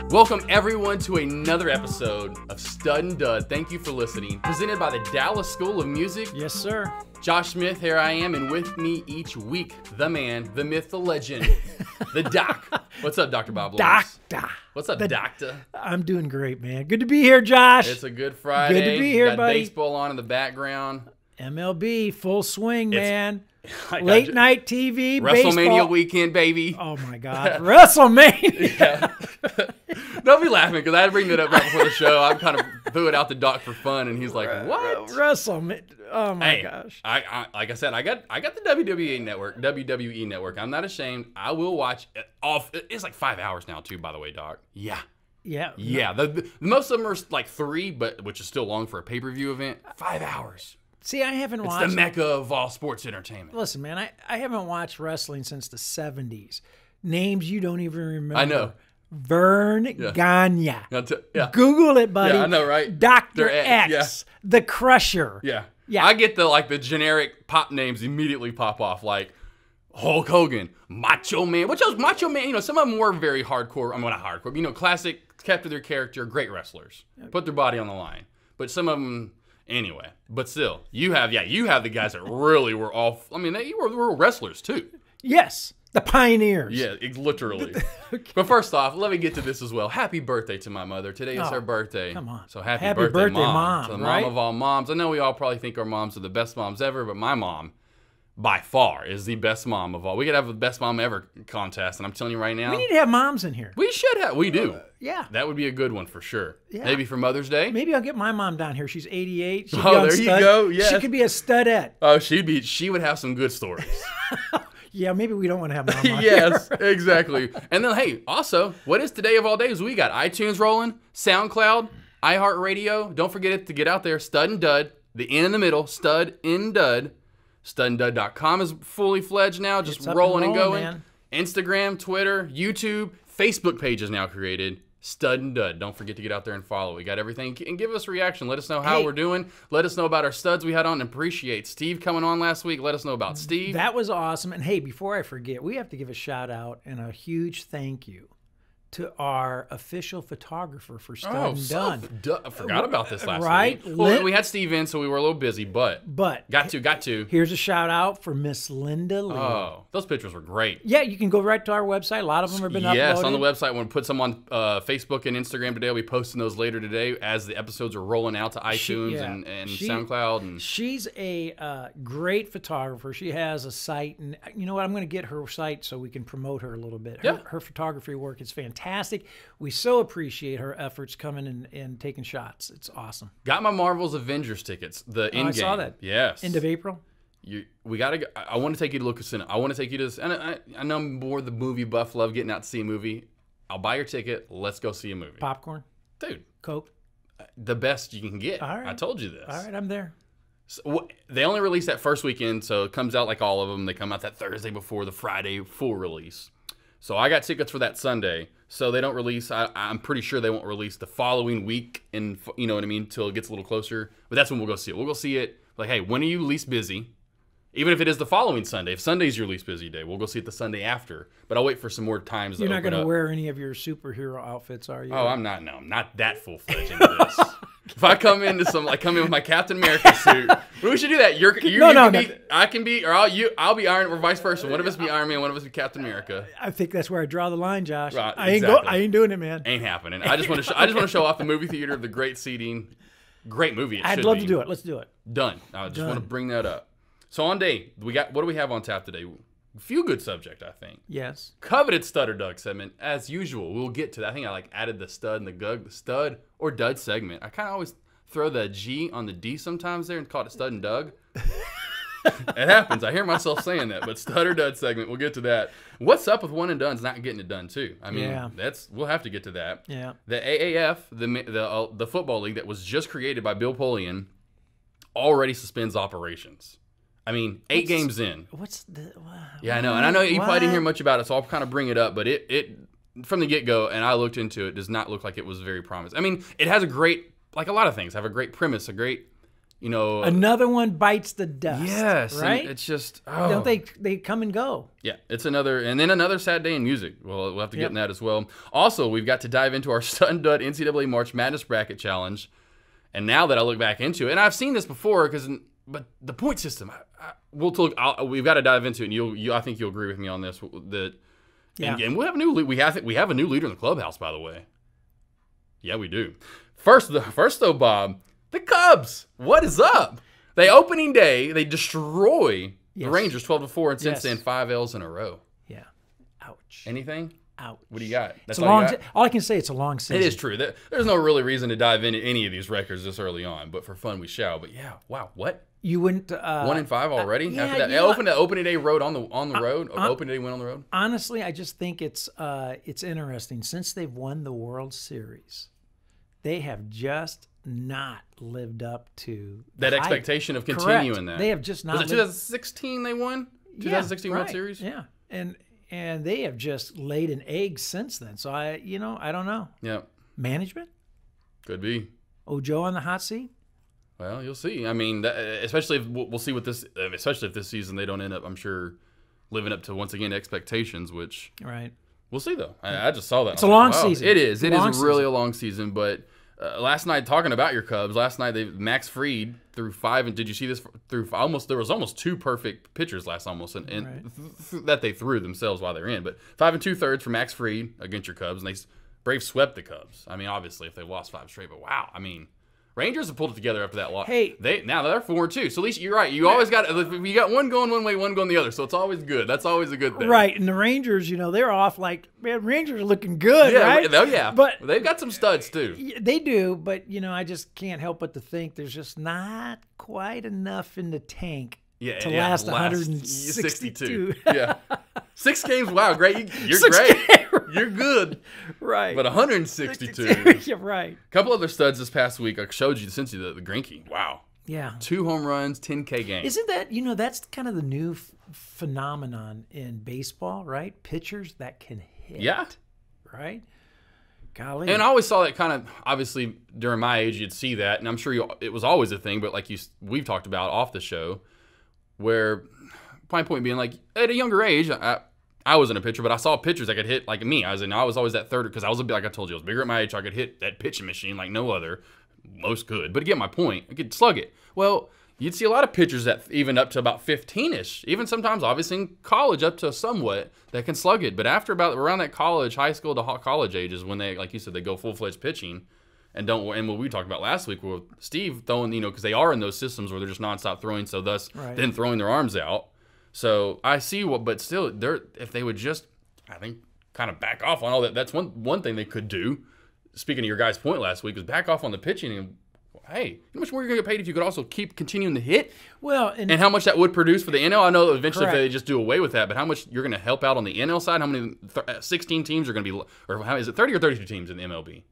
Welcome everyone to another episode of Stud and Dud. Thank you for listening. Presented by the Dallas School of Music. Yes, sir. Josh Smith, here I am, and with me each week, the man, the myth, the legend, the doc. What's up, Dr. Bob Lewis? Doctor. What's up, doctor? I'm doing great, man. Good to be here, Josh. It's a good Friday. Good to be here, Got buddy. baseball on in the background. MLB, full swing, man. I got Late you. night TV, WrestleMania baseball. weekend, baby. Oh, my God. WrestleMania. Yeah. Don't be laughing, because I bring it up right before the show. I'm kind of threw it out the doc for fun, and he's like, what? WrestleMania. Oh, my gosh. I like I said, I got the WWE Network. I'm not ashamed. I will watch it off. It's like 5 hours now, too, by the way, Doc. Yeah. Yeah. Yeah. The most of them are like 3, but which is still long for a pay-per-view event. 5 hours. See, I haven't It's watched. the mecca of all sports entertainment. Listen, man, I haven't watched wrestling since the 70s. Names you don't even remember. I know. Vern Gagne. Yeah. Google it, buddy. Yeah, I know, right? Dr. X, X. The Crusher. Yeah. Yeah. I get the generic pop names immediately pop off, like Hulk Hogan, Macho Man. Which those Macho Man, some of them were very hardcore. I'm not hardcore, classic, kept to their character, great wrestlers. Put their body on the line. But some of them, anyway. But still, you have the guys that really were all, they were wrestlers too. Yes. The pioneers. Yeah, literally. Okay. But first off, let me get to this as well. Happy birthday to my mother. Today is her birthday. Come on. So happy birthday, Mom. To the right? mom of all moms. I know we all probably think our moms are the best moms ever, but my mom, by far, is the best mom of all. We could have a best mom ever contest, and I'm telling you right now. We need to have moms in here. We should have. We do. Yeah. That would be a good one for sure. Yeah. Maybe for Mother's Day. Maybe I'll get my mom down here. She's 88. She'd be Oh, on there you stud. go. Yes. She could be a studette. Oh, she would have some good stories. Yeah, maybe we don't want to have mom on Yes, here. exactly. And then, hey, also, what is today of all days? We got iTunes rolling, SoundCloud, iHeartRadio. Don't forget it to get out there. Stud and Dud. The N in the middle. Stud in Dud. StudandDud.com is fully fledged now, just rolling and going. Man. Instagram, Twitter, YouTube, Facebook page is now created. Stud and Dud. Don't forget to get out there and follow. We got everything. And give us a reaction. Let us know how we're doing. Let us know about our studs we had on. And appreciate Steve coming on last week. Let us know about Steve. That was awesome. And hey, before I forget, we have to give a shout out and a huge thank you to our official photographer for Stud and Dud. I forgot about this last right? week. Well, we had Steve in, so we were a little busy, but got to. Here's a shout out for Miss Linda Lee. Oh, those pictures were great. Yeah, you can go right to our website. A lot of them have been uploaded. Yes, on the website. We'll put some on Facebook and Instagram today. I'll be posting those later today as the episodes are rolling out to iTunes and SoundCloud. And she's a great photographer. She has a site, and you know what? I'm going to get her site so we can promote her a little bit. Her photography work is fantastic. We so appreciate her efforts coming and taking shots. It's awesome. Got my Marvel's Avengers tickets. The in-game. I saw that. Yes. End of April. We gotta go. I want to take you to look at cinema. I want to take you to. And I know I'm more the movie buff. Love getting out to see a movie. I'll buy your ticket. Let's go see a movie. Popcorn, dude. Coke. The best you can get. All right. I told you this. All right, I'm there. So, they only release that first weekend, so it comes out like all of them. They come out that Thursday before the Friday full release. So I got tickets for that Sunday. So they don't release. I'm pretty sure they won't release the following week, and you know what I mean, till it gets a little closer. But that's when we'll go see it. We'll go see it. Like, hey, when are you least busy? Even if it is the following Sunday. If Sunday's your least busy day, we'll go see it the Sunday after. But I'll wait for some more times. You're not going to wear any of your superhero outfits, are you? Oh, I'm not. No, I'm not that full fledged into this. If I come in with my Captain America suit, we should do that. I can be, or I'll be Iron, or vice versa. One of us be Iron Man, one of us be Captain America. I think that's where I draw the line, Josh. Right, I ain't doing it, man. Ain't happening. I just want to show off the movie theater, the great seating, great movie. I'd love to do it. Let's do it. Done. I just want to bring that up. So on day, what do we have on tap today? A few good subject, I think. Yes. Coveted Stud or Dud segment, as usual. We'll get to that. I think I added the stud and the stud or dud segment. I kind of always throw the G on the D sometimes there and call it Stud and Dug. It happens. I hear myself saying that, but Stud or Dud segment, we'll get to that. What's up with one and done's not getting it done too? I mean, we'll have to get to that. Yeah. The AAF, the football league that was just created by Bill Polian, already suspends operations. I mean, 8 games in. What's the? Wow. Yeah, I know, and I know you probably didn't hear much about it, so I'll kind of bring it up. But it from the get-go, and I looked into it, does not look like it was very promising. I mean, it has a great, like a lot of things, have a great premise, a great Another one bites the dust. Yes, right. And it's just don't they come and go? Yeah, it's another sad day in music. We'll have to get in that as well. Also, we've got to dive into our Stun Dud NCAA March Madness Bracket Challenge. And now that I look back into it, and I've seen this before, but the point system, we've got to dive into it. And I think you'll agree with me on this. And we have a new we have a new leader in the clubhouse, by the way. Yeah, we do. First though, Bob, the Cubs. What is up? They opening day, they destroy the Rangers 12-4, and since then 5 L's in a row. Yeah. Ouch. Anything? Ouch. What do you got? That's all I can say. It's a long season. It is true. There's no really reason to dive into any of these records this early on, but for fun we shall. But yeah, wow, what? You wouldn't 1-5 already after that. Opening day road on the road. Opening day win on the road. Honestly, I just think it's interesting. Since they've won the World Series, they have just not lived up to that expectation of continuing that. They have just not. Was it 2016 they won? 2016 World Series. Yeah, and they have just laid an egg since then. So I don't know. Yeah. Management? Could be. Ojo on the hot seat? Well, you'll see. I mean, especially if we'll see what this, especially if this season they don't end up, I'm sure, living up to once again expectations, which we'll see though. I just saw that. It's a long season. It is. It is really a long season. But last night, talking about your Cubs, Max Fried threw 5, and did you see this? There was almost 2 perfect pitchers last that they threw themselves while they're in. But 5 2/3 for Max Fried against your Cubs, and Braves swept the Cubs. I mean, obviously if they lost 5 straight, but wow, I mean. Rangers have pulled it together after that loss. Hey, now they're 4-2. So at least you're right. You always got one going one way, one going the other. So it's always good. That's always a good thing. Right. And the Rangers, they're off like, man, Rangers are looking good, right? Oh yeah. But they've got some studs too. They do, but I just can't help but to think there's just not quite enough in the tank to last 162. Yeah. 6 games. Wow, great. You're great. You're good. Right. But 162. You're right. A couple other studs this past week. I showed you since the Greinke. Wow. Yeah. 2 home runs, 10K games. Isn't that, that's kind of the new phenomenon in baseball, right? Pitchers that can hit. Yeah. Right? Golly. And I always saw that kind of, obviously, during my age, you'd see that. And I'm sure it was always a thing, but like we've talked about off the show, where my point being, like, at a younger age, I wasn't a pitcher, but I saw pitchers that could hit like me. I was always that third, because I was like I told you, I was bigger at my age. So I could hit that pitching machine like no other. Most could. But to get my point, I could slug it. Well, you'd see a lot of pitchers that even up to about 15-ish, even sometimes obviously in college up to somewhat, that can slug it. But after around that high school to college age is when they, like you said, they go full-fledged pitching. And what we talked about last week with Steve throwing, because they are in those systems where they're just nonstop throwing, so thus then throwing their arms out. So I see but still, if they would just, I think, kind of back off on all that. That's one thing they could do. Speaking of your guys' point last week, is back off on the pitching. And hey, how much more you're going to get paid if you could also keep continuing to hit? Well, and how much that would produce for the NL? I know eventually if they just do away with that, but how much you're going to help out on the NL side? How many 16 teams are going to be, or how is it 30 or 32 teams in the MLB?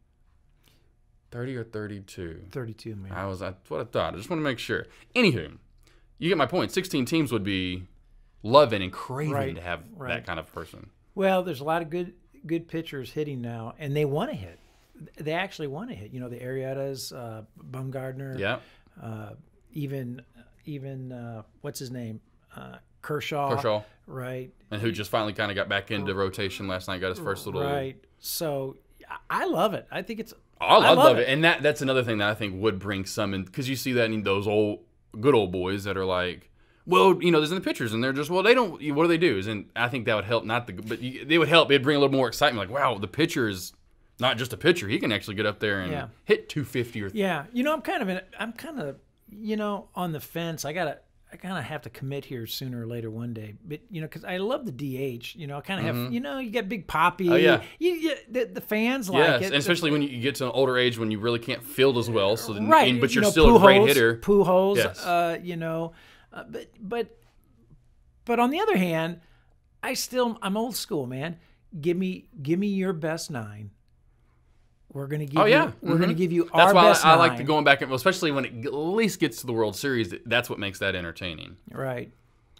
30 or 32? 32, man. That's what I thought. I just want to make sure. Anywho, you get my point. 16 teams would be loving and craving to have that kind of person. Well, there's a lot of good pitchers hitting now, and they want to hit. They actually want to hit. The Arrietas, Bumgardner, even what's his name, Kershaw, right? And who just finally kind of got back into rotation last night, got his first little So I love it. I think it's. I love it, and that's another thing that I think would bring some in, because you see that in those good old boys that are like. Well, there's in the pitchers, and they're just, they don't, what do they do? And I think that would help, they would help. It'd bring a little more excitement. Like, wow, the pitcher is not just a pitcher. He can actually get up there and hit 250 or. Yeah. I'm kind of, on the fence. I kind of have to commit here sooner or later one day. But, because I love the DH. I kind of have, you get Big Poppy. Oh, yeah. The fans like it. And especially when you get to an older age when you really can't field as well. So but you're still a great hitter. Pujols, But on the other hand, I'm old school, man. Give me your best 9. We're gonna give we're gonna give you our best 9. I like to going back, especially when it at least gets to the World Series. That's what makes that entertaining. Right.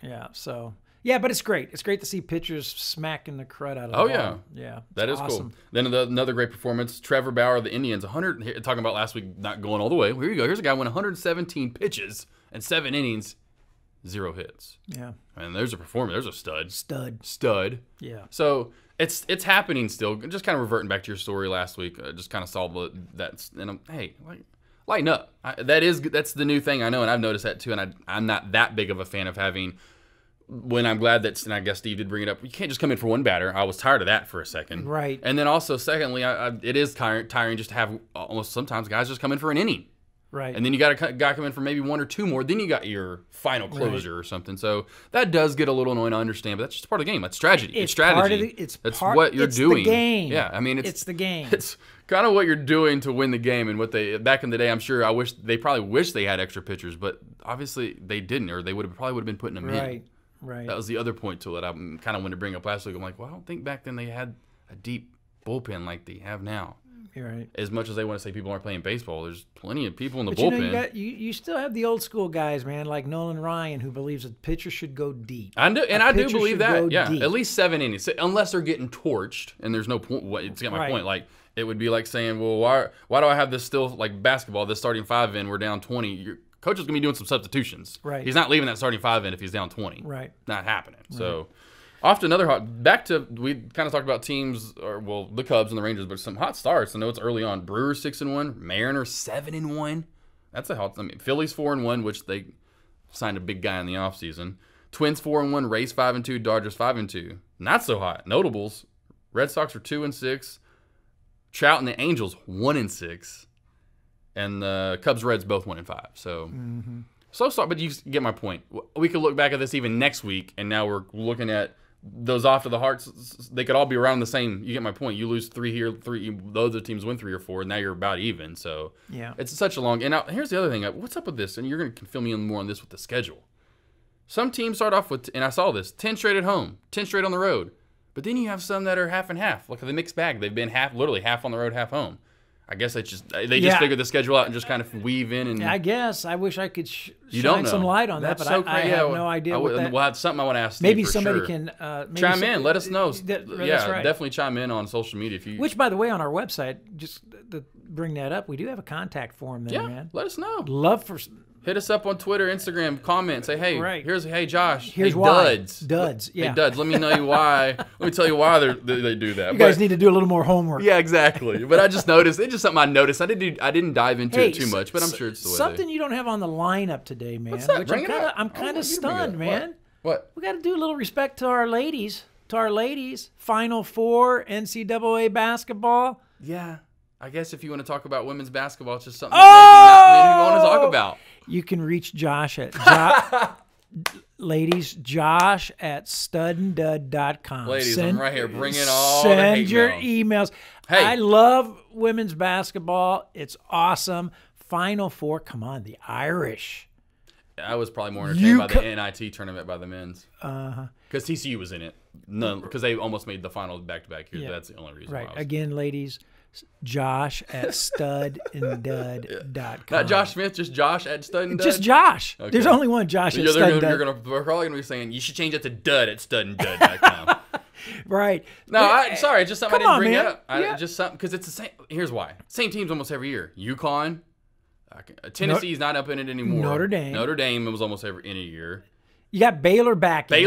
Yeah. So Yeah, but it's great. It's great to see pitchers smacking the crud out of the Oh, ball. yeah. Yeah. That is awesome. cool. Then another great performance, Trevor Bauer of the Indians, talking about last week not going all the way. Here you go. Here's a guy who went 117 pitches and 7 innings, 0 hits. Yeah. And there's a performer. There's a stud. Stud. Yeah. So it's happening still. Just kind of reverting back to your story last week. Just kind of saw that. And hey, lighten up. That's the new thing I know, and I've noticed that too. And I'm not that big of a fan of having. When I'm glad and I guess Steve did bring it up, you can't just come in for one batter. I was tired of that for a second. Right. And then also, secondly, it is tiring just to have almost sometimes guys just come in for an inning. Right. And then you got a guy come in for maybe 1 or 2 more. Then you got your final closer or something. So that does get a little annoying, I understand. But that's just part of the game. That's strategy. It's strategy. That's what you're doing. It's the game. Yeah, I mean, it's the game. It's kind of what you're doing to win the game. And what back in the day, I'm sure they probably wish they had extra pitchers, but obviously they didn't, or they probably would have been putting them in. Right. That was the other point to it. I kind of wanted to bring up last week. I'm like, well, I don't think back then they had a deep bullpen like they have now. You're right. As much as they want to say people aren't playing baseball, there's plenty of people in the bullpen. You still have the old school guys, man, like Nolan Ryan, who believes that pitchers should go deep. I do believe that. Yeah, deep. at least 7 innings, unless they're getting torched, and there's no point. It's got my point. Like it would be like saying, well, why do I have this still like basketball? This starting 5 in, we're down 20. Your coach is gonna be doing some substitutions. Right. He's not leaving that starting 5 in if he's down 20. Right. Not happening. Right. So. Off to another back to, we kind of talked about teams, the Cubs and the Rangers, but some hot starts. I know it's early on. Brewers 6-1, Mariners 7-1. That's a hot. I mean, Phillies 4-1, which they signed a big guy in the offseason. Twins 4-1, Rays 5-2, Dodgers 5-2. Not so hot. Notables: Red Sox are 2-6, Trout and the Angels 1-6, and the Cubs Reds both 1-5. So. So sorry, but you get my point. We could look back at this even next week, and now we're looking at those off to the hearts. They could all be around the same. You get my point. You lose 3 here, 3. Those other teams win 3 or 4, and now you're about even. So yeah, it's such a long. And now here's the other thing. What's up with this? And you're going to fill me in more on this with the schedule. Some teams start off with, and I saw this, 10 straight at home, 10 straight on the road. But then you have some that are half and half, like the mixed bag. They've been literally half on the road, half home. I guess they just figured the schedule out and just kind of weave in. And I guess I wish I could shine some light on that, but so I have no idea. Well, that's something I want to ask. Maybe Steve somebody can chime in. Let us know. That's right. Definitely chime in on social media if you. Which, by the way, on our website, just to bring that up, we do have a contact form there, man. Let us know. Love for. Hit us up on Twitter, Instagram, comment, say, hey, hey, Josh, here's why. Duds, yeah. Hey, Duds, let me know you why. Let me tell you why they do that. You guys need to do a little more homework. Yeah, exactly. But I just noticed, it's just something I noticed. I didn't dive into it too much, but I'm sure it's the way something you don't have on the lineup today, man. What's that? Which I'm kind of stunned, man. What? We got to do a little respect to our ladies. Final Four, NCAA basketball. Yeah. I guess if you want to talk about women's basketball, it's just something that maybe not many want to talk about. You can reach Josh at ladies, Josh at studanddud.com. Ladies, I'm right here. Bring in all Send your emails. Hey. I love women's basketball. It's awesome. Final Four. Come on, the Irish. I was probably more entertained by the NIT tournament by the men's. Because TCU was in it. Because they almost made the final back-to-back here. Yeah. That's the only reason why. Again, ladies, Josh at studanddud.com. Not Josh Smith, just Josh at studanddud? Just Josh. Okay. There's only one Josh at studanddud. We're probably going to be saying, you should change it to dud at studanddud.com. Right. No, sorry, just something I didn't bring up. Just something, because it's the same. Here's why. Same teams almost every year. UConn. Tennessee's not up in it anymore. Notre Dame was almost in a year. You got Baylor back in it.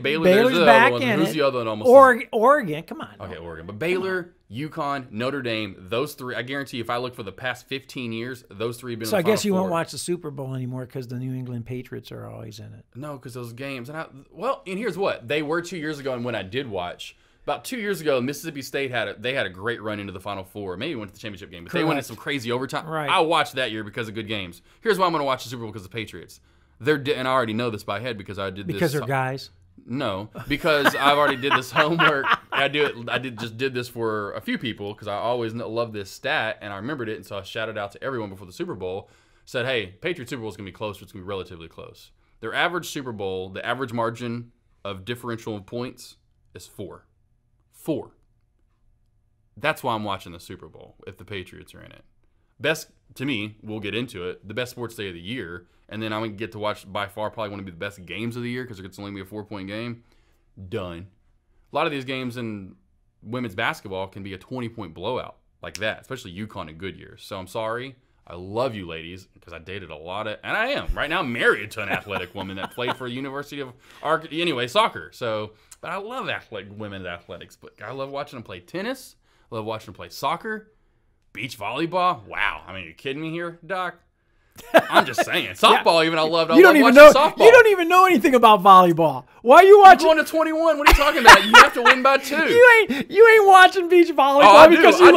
Baylor's back in it. Who's the other one almost? Oregon, come on. Okay, Oregon. But Baylor, UConn, Notre Dame, those 3, I guarantee if I look for the past 15 years, those 3 have been in the Final Four. So I guess you won't watch the Super Bowl anymore because the New England Patriots are always in it. No, because those games. And here's what. They were 2 years ago, and when I did watch, about 2 years ago, Mississippi State had a great run into the Final Four. Maybe went to the championship game, but they went in some crazy overtime. Right. I watched that year because of good games. Here's why I'm going to watch the Super Bowl, because of the Patriots. And I already know this by head because I did this. Because they're guys? No, because I've already did this homework. I did this for a few people because I always love this stat, and I remembered it, and so I shouted out to everyone before the Super Bowl. Said, hey, Patriots Super Bowl is going to be close, but it's going to be relatively close. Their average Super Bowl, the average margin of differential of points is 4. 4. That's why I'm watching the Super Bowl if the Patriots are in it. best to me. We'll get into it. The best sports day of the year, and then I'm gonna get to watch by far probably one of the best games of the year because it's only be a 4-point game. Done. A lot of these games in women's basketball can be a 20-point blowout like that, especially UConn and Goodyear. So I'm sorry. I love you ladies because I dated a lot of, and I am right now married to an athletic woman that played for the University of soccer. So, but I love women's athletics. But I love watching them play tennis. I love watching them play soccer, beach volleyball. Wow, I mean, are you kidding me here, Doc? I'm just saying. Softball, even I loved. I love watching softball. You don't even know anything about volleyball. Why are you watching? You're going to 21. What are you talking about? You have to win by 2. You ain't watching beach volleyball. Oh, I because do.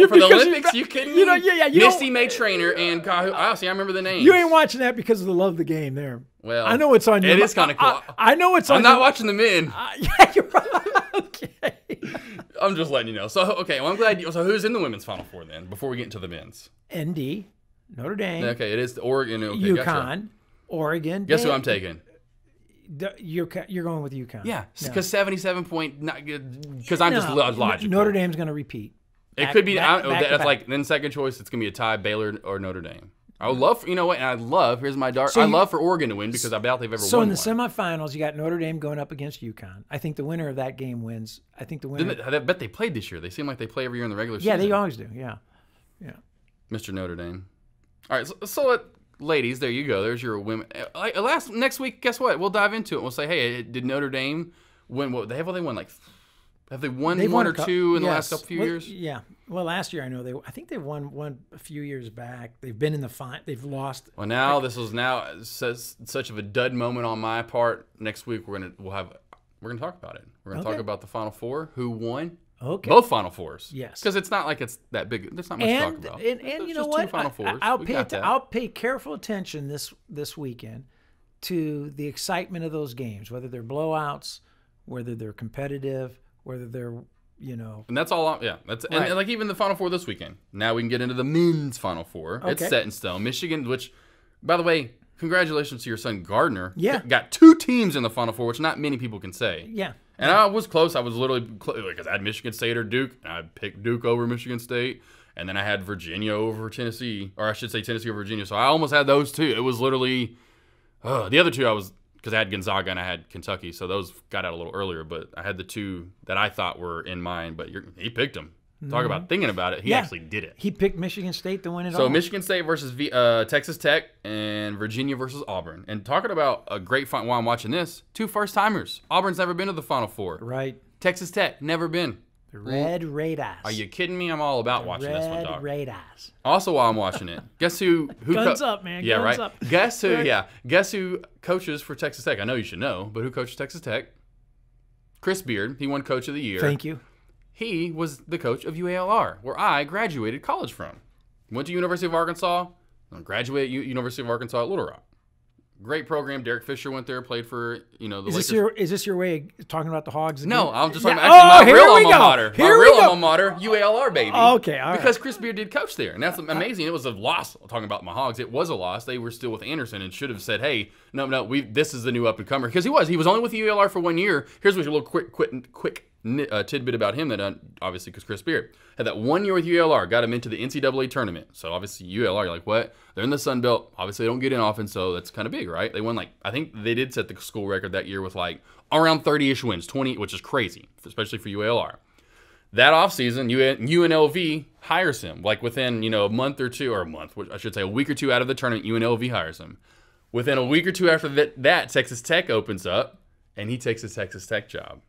For the Olympics, you kidding me? Misty May Trainer and I remember the names. You ain't watching that because of the love of the game there. Well, I know it's on you. It is kind of cool. I know it's on. I'm not watching the men. Yeah, you're right. Okay. I'm just letting you know. So, okay, well, I'm glad. So, who's in the women's Final Four then? Before we get into the men's, ND, Notre Dame. Okay, it is Oregon. Okay, UConn, gotcha. Oregon. Guess who I'm taking? You're going with UConn. Yeah, because 77 point not good. Because I'm just logical. Notre Dame's going to repeat. It could be. That's like then second choice. It's going to be a tie, Baylor or Notre Dame. I would love, and I love. Here's my dark. I love for Oregon to win because I doubt they've ever won. So in the semifinals, you got Notre Dame going up against UConn. I think the winner of that game wins. I think the winner. I bet they played this year. They seem like they play every year in the regular season. Yeah, they always do. Yeah. Mr. Notre Dame. All right, so ladies, there you go. There's your women. Next week, guess what? We'll dive into it. We'll say, hey, did Notre Dame win? What they won like? Have they won one or two in the last couple few years? Yeah. Well, last year I know I think they won one a few years back. They've been in the final. They've lost. Well, now this is such of a dud moment on my part. Next week we're gonna talk about it. We're gonna talk about the Final Four. Who won? Okay. Both Final Fours. Yes. Because it's not like it's that big. There's not much to talk about. And you know what? Two Final Fours. I'll pay careful attention this weekend to the excitement of those games, whether they're blowouts, whether they're competitive, whether they're And that's all. That's right. And like even the Final Four this weekend. Now we can get into the men's Final Four. Okay. It's set in stone. Michigan, which, by the way, congratulations to your son Gardner. Yeah. Got 2 teams in the Final Four, which not many people can say. Yeah. And I was close. I was literally because I had Michigan State or Duke. And I picked Duke over Michigan State. And then I had Virginia over Tennessee. Or I should say Tennessee over Virginia. So I almost had those 2. It was literally the other 2 I was – because I had Gonzaga and I had Kentucky. So those got out a little earlier. But I had the 2 that I thought were in mind. But he picked them. Talk about thinking about it. He actually did it. He picked Michigan State to win it all. So Michigan State versus Texas Tech and Virginia versus Auburn. And talking about a great fight while I'm watching this, 2 first-timers. Auburn's never been to the Final Four. Right. Texas Tech, never been. The Red Raiders. Are you kidding me? I'm all about watching this one, dog. Red Raiders. Also, while I'm watching it, guess who Guns up, man. Yeah, Guns right. Up. Guess who? Yeah. Guess who coaches for Texas Tech? I know you should know, but who coaches Texas Tech? Chris Beard. He won Coach of the Year. Thank you. He was the coach of UALR, where I graduated college from. Went to University of Arkansas. Graduated University of Arkansas at Little Rock. Great program. Derek Fisher went there, played for the Lakers. Is this your way of talking about the Hogs again? No, I'm just talking about my real alma mater. My real alma mater, UALR, baby. Okay, all right. Because Chris Beard did coach there, and that's amazing. It was a loss. Talking about my Hogs, it was a loss. They were still with Anderson and should have said, "Hey, no, this is the new up and comer." Because he was only with UALR for 1 year. Here's what a little quick tidbit about him that obviously because Chris Beard had that 1 year with UALR, got him into the NCAA tournament. So obviously UALR, you're like, what? They're in the Sun Belt. Obviously they don't get in often, so that's kind of big, right? They won I think they did set the school record that year with around 30-ish wins, 20, which is crazy, especially for UALR. That offseason, UNLV hires him. Within a month or two, or a month, which I should say a week or two out of the tournament, UNLV hires him. Within a week or two after that Texas Tech opens up, and he takes his Texas Tech job.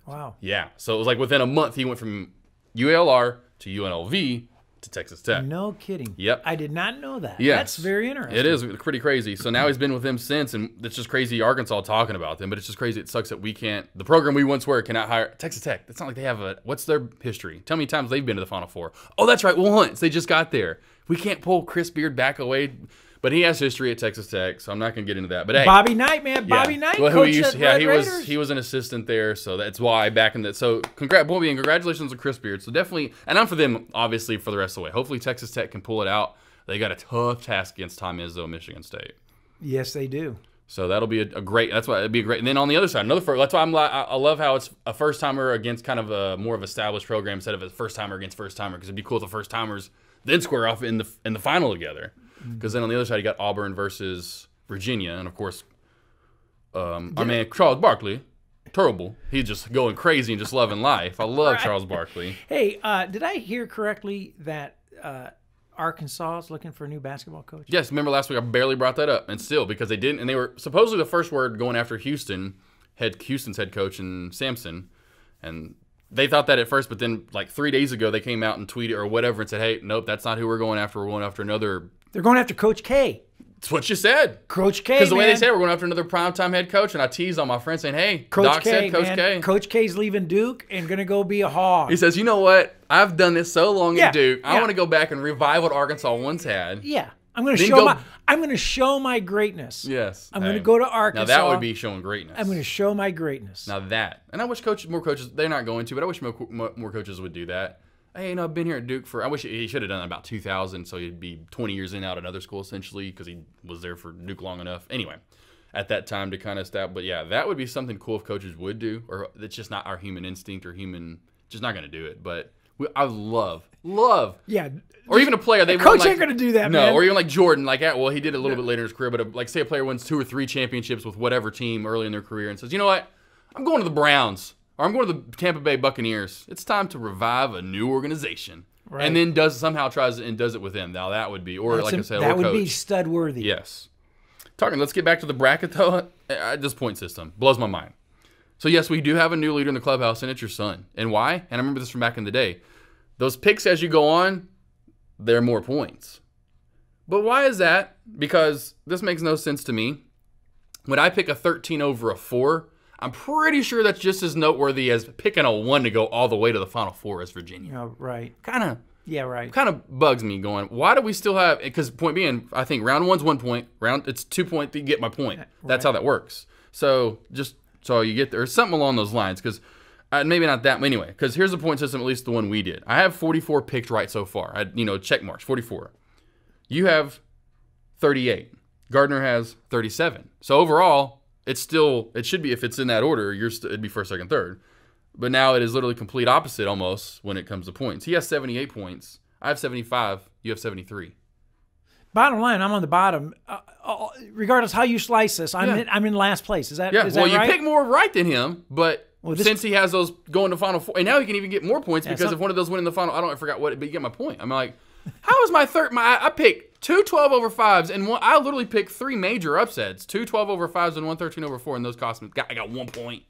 Wow. Yeah. So it was within a month, he went from UALR to UNLV to Texas Tech. No kidding. Yep. I did not know that. Yes. That's very interesting. It is pretty crazy. So now he's been with them since, and it's just crazy Arkansas talking about them, but it's just crazy. It sucks that we can't, the program we once were cannot hire Texas Tech. It's not like they have what's their history? Tell me times they've been to the Final Four. Oh, that's right. Once. They just got there. We can't pull Chris Beard back away. But he has history at Texas Tech, so I'm not going to get into that. But hey, Bobby Knight, man, Bobby Knight. Well, who he used to, he was an assistant there, so that's why back in that. So congratulations to Chris Beard. So definitely, and I'm for them obviously for the rest of the way. Hopefully Texas Tech can pull it out. They got a tough task against Tom Izzo, Michigan State. Yes, they do. So that'll be a great. That's why it'd be a great. And then on the other side, another first. That's why I love how it's a first timer against kind of a more of established program instead of a first timer against first timer, because it'd be cool if the first timers then square off in the final together. Because then on the other side, you got Auburn versus Virginia, and of course, our man Charles Barkley, terrible. He's just going crazy and just loving life. I love Charles Barkley. Hey, did I hear correctly that Arkansas is looking for a new basketball coach? Yes, remember last week I barely brought that up, and still because they didn't, and they were supposedly the first word going after Houston's head coach and Sampson, and they thought that at first, but then like 3 days ago they came out and tweeted or whatever and said, "Hey, nope, that's not who we're going after. We're going after another." They're going after Coach K. That's what you said. Coach K, because the way they said we're going after another primetime head coach, and I teased on my friend saying, "Hey, Doc said Coach K. Coach K's leaving Duke and going to go be a Hog." He says, "You know what? I've done this so long at Duke. I want to go back and revive what Arkansas once had." Yeah, I'm going to show my greatness. Yes, I'm going to go to Arkansas. Now that would be showing greatness. I'm going to show my greatness. Now that, and I wish more coaches. They're not going to, but I wish more coaches would do that. Hey, I've been here at Duke I wish he should have done it about 2000, so he'd be 20 years in out another school essentially because he was there for Duke long enough. Anyway, at that time to kind of stop. But yeah, that would be something cool if coaches would do, or it's just not our human instinct or just not going to do it. But I love. Yeah. Or even a player. Coach ain't going to do that, man. No, or even like Jordan. Like, well, he did it a little bit later in his career, but like say a player wins 2 or 3 championships with whatever team early in their career and says, you know what? I'm going to the Browns. Or I'm going to the Tampa Bay Buccaneers. It's time to revive a new organization. Right. And then does it with them. Now that would be, or like I said, that would be stud worthy. Yes. Let's get back to the bracket though. This point system blows my mind. So yes, we do have a new leader in the clubhouse, and it's your son. And why? And I remember this from back in the day. Those picks as you go on, they're more points. But why is that? Because this makes no sense to me. When I pick a 13 over a 4, I'm pretty sure that's just as noteworthy as picking a 1 to go all the way to the Final Four as Virginia. Oh, right. Yeah, right. Kind of bugs me going, why do we still have, because point being, I think round 1's 1 point, it's 2 point, you get my point. That's how that works. So you get there, something along those lines, because maybe not that, anyway, because here's the point system, at least the one we did. I have 44 picked right so far. Check marks, 44. You have 38. Gardner has 37. So overall, it should be, if it's in that order, it'd be first, second, third. But now it is literally complete opposite almost when it comes to points. He has 78 points. I have 75. You have 73. Bottom line, I'm on the bottom. Regardless how you slice this, I'm in last place. Is that right? You pick more right than him, but since he has those going to Final Four, and now he can even get more points because if one of those win in the final, I forgot what, but you get my point. I'm like, how is my third? I picked 2 12 over 5s, and I literally picked 3 major upsets. 2 12 over 5s and 1 13 over 4, and those cost me. I got 1 point.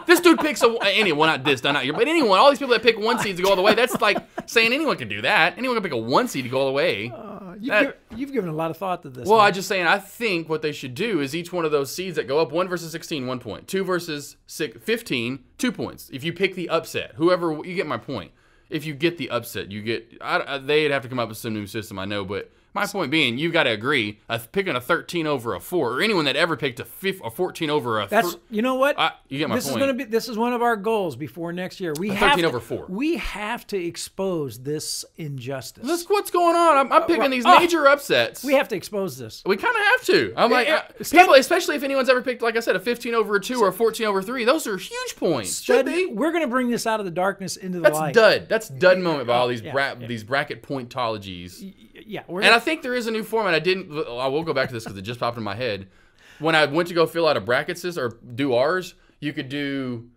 This dude picks anyone, not this, not here, but anyone. All these people that pick 1 seeds to go all the way. That's like saying anyone can do that. Anyone can pick a 1 seed to go all the way. You've given a lot of thought to this. Well, I'm just saying. I think what they should do is each one of those seeds that go up 1 versus 16, 1 point. 2 versus 15, 2 points. If you pick the upset, whoever, you get my point. If you get the upset, you get. They'd have to come up with some new system, I know, but my point being, you've got to agree. Picking a 13 over a 4, or anyone that ever picked a 14 over a. That's you know what? You get my point. This is one of our goals before next year. We 13 over 4. We have to expose this injustice. That's what's going on. I'm picking these major upsets. We have to expose this. We kind of have to. I'm people, especially if anyone's ever picked, like I said, a 15 over a 2 or a 14 over 3. Those are huge points. Should be. We're going to bring this out of the darkness into the light. That's dud moment by all these bracket pointologies. Yeah, and I think there is a new format. I will go back to this because it just popped in my head. When I went to go fill out a bracket or do ours, you could do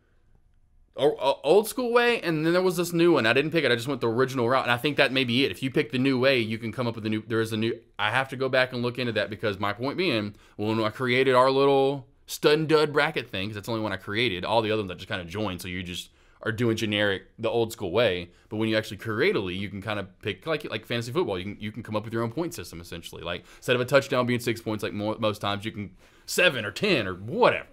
old school way, and then there was this new one. I didn't pick it. I just went the original route, and I think that may be it. If you pick the new way, you can come up with I have to go back and look into that because my point being, when I created our little stud and dud bracket thing, because that's the only one I created, all the other ones I just kind of joined, so you just are doing generic the old school way. But when you actually create a league, you can kind of pick like fantasy football. You can come up with your own point system essentially. Like instead of a touchdown being 6 points, like most times you can 7 or 10 or whatever.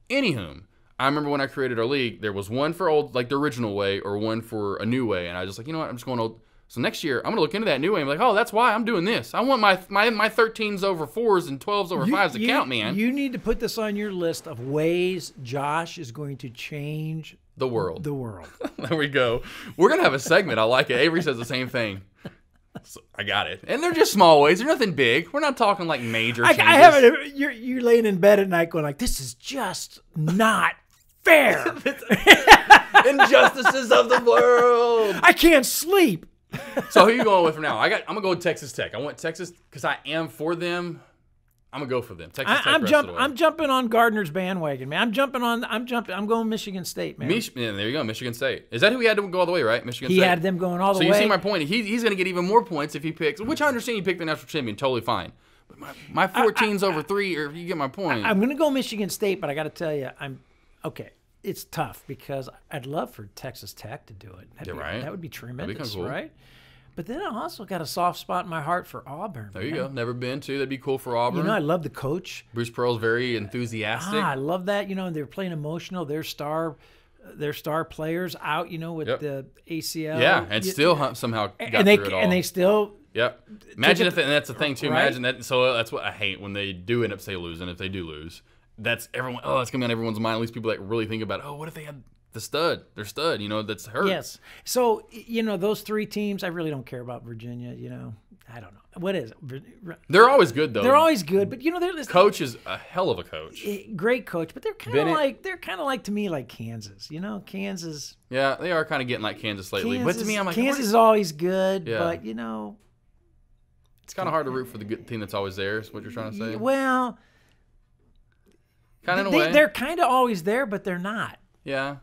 Anywho, I remember when I created our league, there was one for old, like the original way, or one for a new way, and I was just like, you know what, I'm just going old. So next year, I'm gonna look into that new way. I'm like, oh, that's why I'm doing this. I want my 13s over 4s and 12s over 5s to count, man. You need to put this on your list of ways Josh is going to change the world. There we go. We're going to have a segment. I like it. Avery says the same thing. So I got it. And they're just small ways. They're nothing big. We're not talking like major changes. I haven't. You're laying in bed at night going like, this is just not fair. Injustices of the world. I can't sleep. So who you going with for now? I'm gonna go with Texas Tech. I want Texas because I am for them. I'm gonna go for them. Texas Tech. I'm jumping on Gardner's bandwagon, man. I'm going Michigan State, man. Yeah, there you go, Michigan State. Is that who he had to go all the way, right? Michigan State. He had them going all the way. So you see my point. He's gonna get even more points if he picks. Which I understand you pick the national champion, totally fine. But my 14's over 3, or if you get my point. I'm gonna go Michigan State, but I got to tell you, okay. It's tough because I'd love for Texas Tech to do it. Right. That would be tremendous, cool. right? But then I also got a soft spot in my heart for Auburn. There you go. Never been to. That'd be cool for Auburn. You know, I love the coach. Bruce Pearl's very enthusiastic. I love that. You know, they're playing emotional. Their star players out. You know, with the ACL. Yeah, and still somehow got through it all. And they still. Yep. Imagine and that's the thing too. Right? Imagine that. So that's what I hate when they do end up losing. If they do lose, that's everyone. Oh, it's gonna be on everyone's mind. At least people that really think about. Oh, what if they had their stud, you know, that's hurt. Yes. So, you know, those 3 teams, I really don't care about Virginia, you know. I don't know. What is it? They're always good, though. They're always good, but, you know, they're... Coach is a hell of a coach. Great coach, but they're kind of like, to me, like Kansas, you know? Kansas... Yeah, they are kind of getting like Kansas lately. But to me, I'm like... Kansas is always good, but, you know... It's kind of hard to root for the good team that's always there, is what you're trying to say? Well... Kind of in a way. They're kind of always there, but they're not. Yeah.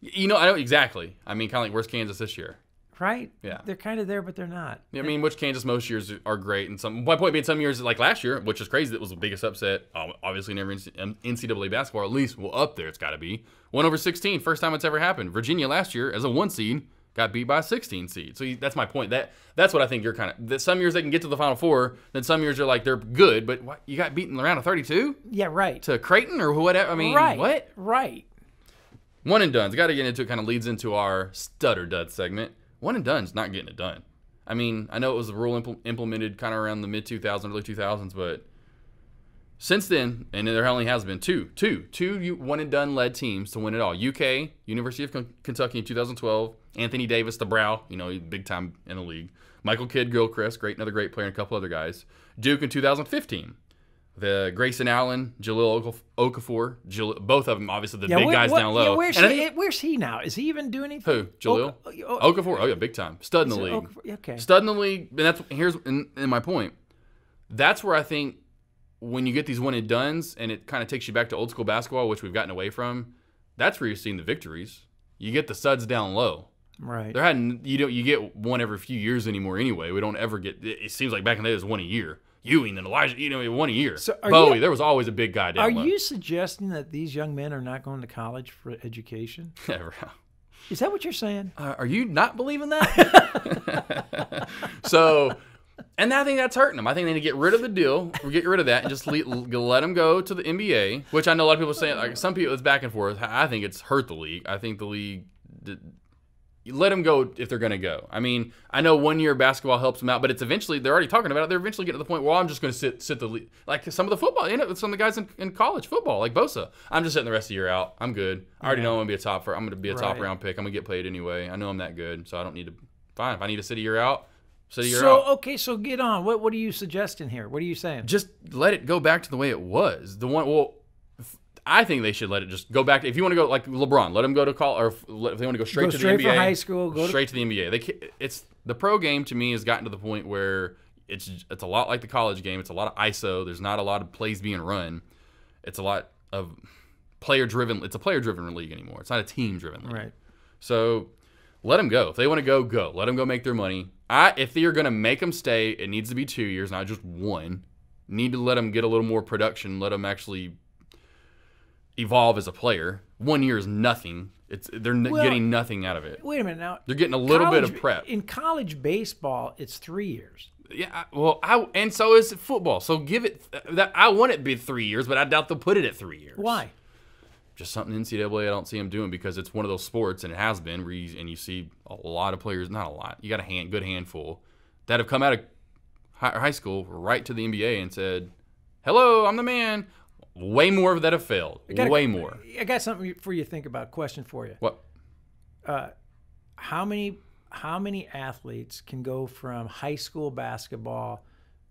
You know, I know exactly. I mean, kind of like, where's Kansas this year? Right? Yeah. They're kind of there, but they're not. I mean, which Kansas most years are great. And my point being, some years, like last year, which is crazy, that was the biggest upset, obviously never in NCAA basketball, at least up there it's got to be. 1/16, first time it's ever happened. Virginia last year, as a 1 seed, got beat by a 16 seed. So that's my point. That's what I think you're kind of... That some years they can get to the Final Four, then some years they're like, they're good, but what, you got beaten in the round of 32? Yeah, right. To Creighton or whatever? I mean, what? Right. One and done's got to get into it. Kind of leads into our stutter dud segment. One and done's not getting it done. I mean, I know it was a rule implemented kind of around the mid 2000s, early 2000s, but since then, and there only has been two one and done led teams to win it all. UK, University of Kentucky in 2012. Anthony Davis, the Brow, you know, big time in the league. Michael Kidd-Gilchrist, another great player, and a couple other guys. Duke in 2015. The Grayson Allen, Jalil Okafor, both of them, obviously, the big guys down low. Yeah, where's he now? Is he even doing anything? Who? Jalil? Okafor? Oh, yeah, big time. Stud in the league. Okay. Stud in the league. And here's my point. That's where I think when you get these one and dones, and it kind of takes you back to old school basketball, which we've gotten away from, that's where you're seeing the victories. You get the studs down low. Right. You get one every few years anymore anyway. We don't ever get... It seems like back in the day it was one a year. Ewing and Elijah, you know, 1 a year. So Bowie, there was always a big guy down low. Are you suggesting that these young men are not going to college for education? Never. Is that what you're saying? Are you not believing that? So, and I think that's hurting them. I think they need to get rid of the deal, or get rid of that, and just let them go to the NBA, which I know a lot of people say, like some people, it's back and forth. I think it's hurt the league. I think the league... Let them go if they're going to go. I mean, I know 1 year basketball helps them out, but it's eventually, they're already talking about it, they're eventually getting to the point where I'm just going to sit the league. Like some of the football, you know, some of the guys in college football, like Bosa. I'm just sitting the rest of the year out. I'm good. I already know I'm going to be a top round pick. I'm going to get paid anyway. I know I'm that good, so I don't need to. Fine. If I need to sit a year out, sit a year out. Okay, so get on. What are you suggesting here? What are you saying? Just let it go back to the way it was. I think they should let it just go back. If you want to go like LeBron, let him go to college, or if they want to go straight to the NBA, for high school, straight to the NBA. It's the pro game to me has gotten to the point where it's a lot like the college game. It's a lot of ISO. There's not a lot of plays being run. It's a lot of player driven. It's a player driven league anymore. It's not a team driven league. Right. So let them go. If they want to go, go. Let them go make their money. If you're going to make them stay, it needs to be 2 years, not just 1. Need to let them get a little more production. Let them actually evolve as a player. 1 year is nothing. They're getting nothing out of it. Wait a minute now. They're getting a little bit of prep. In college baseball, it's 3 years. Yeah, and so is football. So give it. I want it to be 3 years, but I doubt they'll put it at 3 years. Why? Just something NCAA I don't see them doing because it's one of those sports, and it has been. Where you see a lot of players, not a lot. You got a good handful that have come out of high school right to the NBA and said, "Hello, I'm the man." Way more that have failed. Way more. I got something for you to think about. Question for you. What? How many athletes can go from high school basketball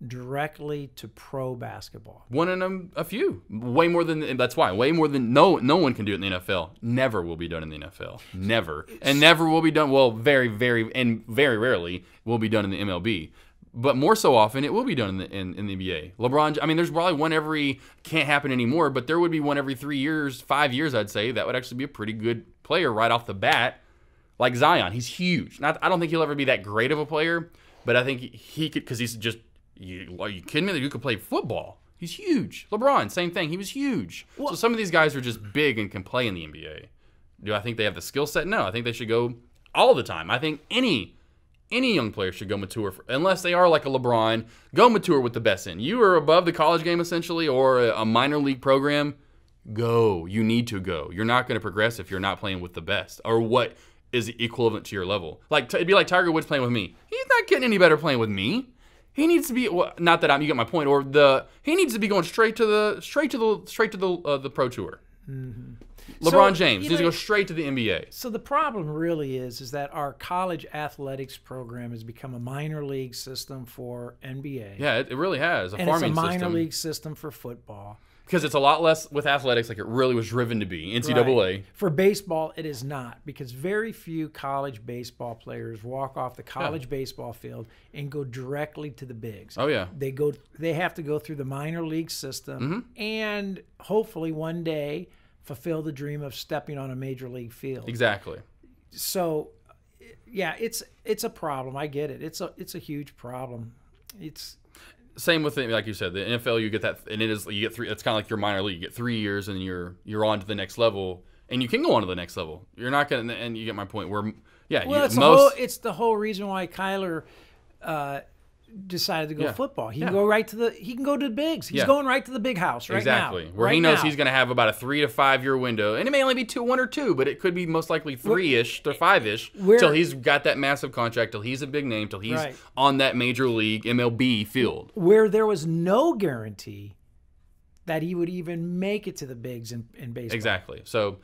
directly to pro basketball. One in a few. Way more than, that's why. Way more than, no one can do it in the NFL. Never will be done in the NFL. Never. And never will be done, well, very, very, and very rarely will be done in the MLB. But more so often, it will be done in the NBA. LeBron, I mean, there's probably one every, can't happen anymore, but there would be one every 3 years, 5 years, I'd say, that would actually be a pretty good player right off the bat. Like Zion, he's huge. I don't think he'll ever be that great of a player, but I think he could, because he's just, are you kidding me? You could play football. He's huge. LeBron, same thing. He was huge. Well, so some of these guys are just big and can play in the NBA. Do I think they have the skill set? No. I think they should go all the time. I think any young player should go mature, unless they are like a LeBron. Go mature with the best in. You are above the college game, essentially, or a minor league program. Go. You need to go. You're not going to progress if you're not playing with the best, or what is equivalent to your level. Like, it'd be like Tiger Woods playing with me. He's not getting any better playing with me. He needs to be, well, not that you get my point, or he needs to be going straight to the pro tour. Mm-hmm. LeBron James needs to go straight to the NBA. So the problem really is that our college athletics program has become a minor league system for NBA. Yeah, it really has. And it's a minor league system for football. Because it's a lot less with athletics, like it really was driven to be. NCAA. Right. For baseball, it is not, because very few college baseball players walk off the college baseball field and go directly to the bigs. Oh yeah. They have to go through the minor league system and hopefully one day fulfill the dream of stepping on a major league field. Exactly. So, yeah, it's a problem. I get it. It's a huge problem. Same with it, like you said, the NFL. You get that, and you get 3. It's kind of like your minor league. You get 3 years, and you're on to the next level, and you can go on to the next level. You're not gonna, and you get my point. Where, it's the whole reason why Kyler decided to go football. He can go he can go to the bigs. He's going right to the big house now. Exactly. Where he knows he's going to have about a 3 to 5 year window, and it may only be 1 or 2, but it could be most likely 3-ish to 5-ish till he's got that massive contract, till he's a big name, till he's on that major league MLB field. Where there was no guarantee that he would even make it to the bigs in baseball. Exactly. So,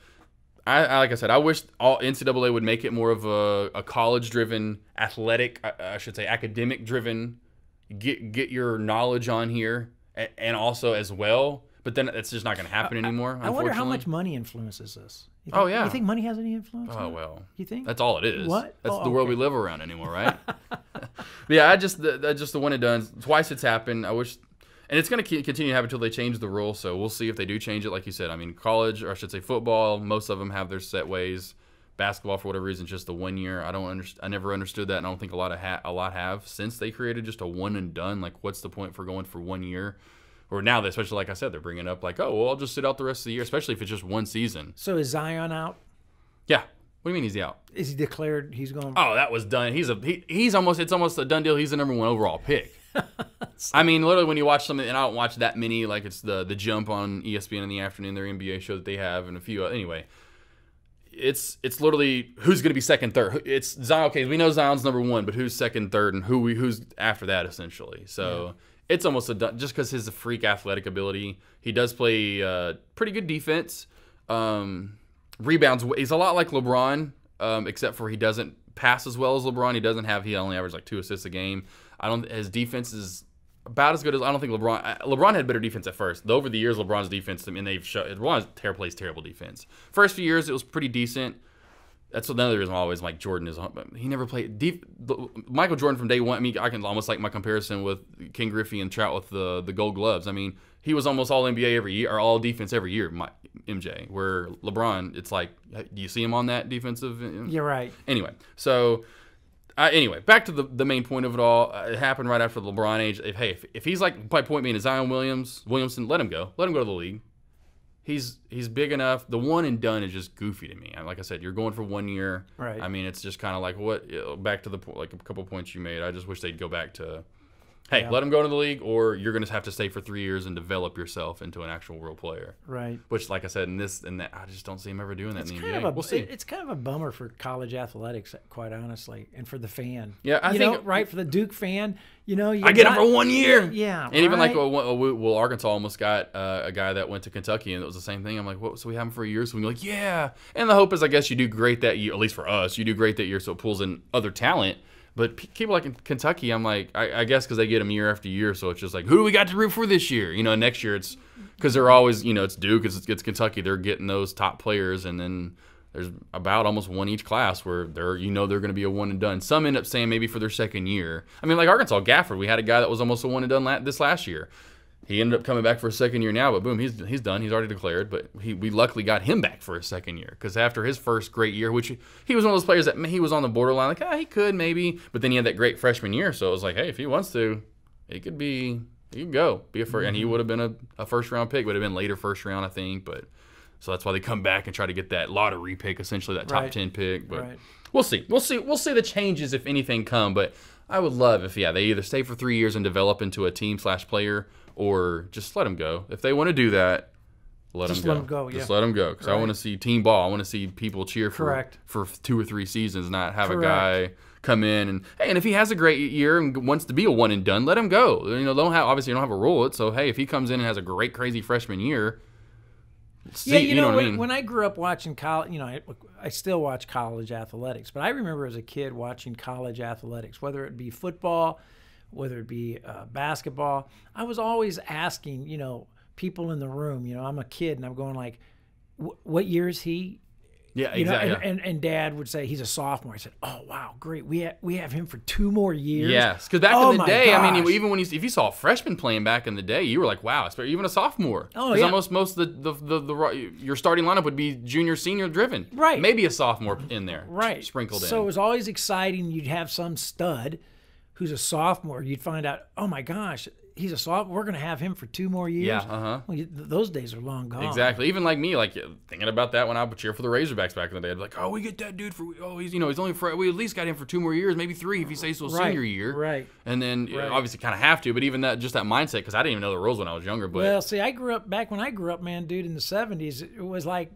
like I said, I wish all NCAA would make it more of a college-driven, athletic, I should say, academic-driven. Get your knowledge on here, and also as well. But then it's just not going to happen anymore. I wonder how much money influences this. You think money has any influence? Oh well. You think? That's all it is. What? That's the world we live around anymore, right? Yeah, that's just the one and done. Twice it's happened. I wish. And it's going to continue to happen until they change the rule. So we'll see if they do change it. Like you said, I mean, college, or I should say football, most of them have their set ways. Basketball, for whatever reason, just the 1 year. I never understood that, and I don't think a lot have since they created just a one and done. Like, what's the point for going for 1 year? Or now, especially like I said, they're bringing up like, oh, well, I'll just sit out the rest of the year, especially if it's just one season. So is Zion out? Yeah. What do you mean he's out? Is he declared he's going? Oh, that was done. It's almost a done deal. He's the number 1 overall pick. I mean, literally, when you watch something, and I don't watch that many, like it's the Jump on ESPN in the afternoon, their NBA show that they have, and a few anyway. It's literally who's going to be second, third. It's Zion. Okay, we know Zion's number 1, but who's second, third, and who's after that essentially. So it's almost just because his freak athletic ability. He does play pretty good defense. Rebounds. He's a lot like LeBron, except for he doesn't pass as well as LeBron. He only averages like 2 assists a game. His defense is about as good as, I don't think LeBron had better defense at first. Though over the years, LeBron's defense, I mean, LeBron plays terrible defense. First few years, it was pretty decent. That's another reason I always like Jordan is he never played deep. Michael Jordan from day one. I mean, I can almost like my comparison with King Griffey and Trout with the Gold Gloves. I mean, he was almost all NBA every year, or all defense every year. MJ, where LeBron, it's like, do you see him on that defensive? You're right. Anyway, so. Back to the main point of it all. It happened right after the LeBron age. If he's like, my point being, Zion Williamson, let him go. Let him go to the league. He's big enough. The one and done is just goofy to me. Like I said, you're going for 1 year. Right. I mean, it's just kind of like back to the like a couple points you made. I just wish they'd go back to, let him go to the league, or you're going to have to stay for 3 years and develop yourself into an actual real player. Right. Which, like I said, in this and that, I just don't see him ever doing that in the NBA. We'll see. It's kind of a bummer for college athletics, quite honestly, and for the fan. Yeah, I think for the Duke fan, I get him for 1 year. Yeah. And even like, Arkansas almost got a guy that went to Kentucky, and it was the same thing. I'm like, what? So we have him for a year? So we're like, yeah. And the hope is, I guess, you do great that year, at least for us, you do great that year, so it pulls in other talent. But people like in Kentucky, I'm like, I guess because they get them year after year, so it's just like, who do we got to root for this year? You know, next year it's because they're always, you know, it's Duke, it's Kentucky, they're getting those top players, and then there's about almost one each class where they're going to be a one and done. Some end up saying maybe for their second year. I mean, like Arkansas, Gafford, we had a guy that was almost a one and done this last year. He ended up coming back for a second year now, but boom, he's done. He's already declared, but we luckily got him back for a second year because after his first great year, which he was one of those players that he was on the borderline, like, he could maybe, but then he had that great freshman year, so it was like, hey, if he wants to, he could go be a first, and he would have been a first round pick, would have been later first round, I think, but so that's why they come back and try to get that lottery pick, essentially that top 10 pick, but we'll see the changes if anything come, but I would love if they either stay for 3 years and develop into a team/player. Or just let them go. If they want to do that, let them go. Just let them go. Because I want to see team ball. I want to see people cheer for 2 or 3 seasons, not have a guy come in and, hey, and if he has a great year and wants to be a one and done, let him go. You know, obviously you don't have a rule it. So, hey, if he comes in and has a great, crazy freshman year, you know what I mean? When I grew up watching college, you know, I still watch college athletics, but I remember as a kid watching college athletics, whether it be football, whether it be basketball, I was always asking, you know, people in the room, you know, I'm a kid and I'm going like, what year is he? Yeah, exactly. And Dad would say he's a sophomore. I said, oh, wow, great. We have him for 2 more years. Yes, because back in the day, I mean, even if you saw a freshman playing back in the day, you were like, wow, even a sophomore. Oh, yeah. Almost most of your starting lineup would be junior, senior driven. Right. Maybe a sophomore in there. Right. Sprinkled in. So it was always exciting. You'd have some stud who's a sophomore. You'd find out, oh, my gosh, he's a sophomore. We're going to have him for 2 more years. Yeah, Well, those days are long gone. Exactly. Even like me, like thinking about that when I would cheer for the Razorbacks back in the day. I'd be like, oh, we get that dude for, he's only for, we at least got him for 2 more years, maybe 3 if he stays till senior year. Right. And then obviously kind of have to, but even that, just that mindset, because I didn't even know the rules when I was younger. But well, see, back when I grew up, man, dude, in the 70s, it was like,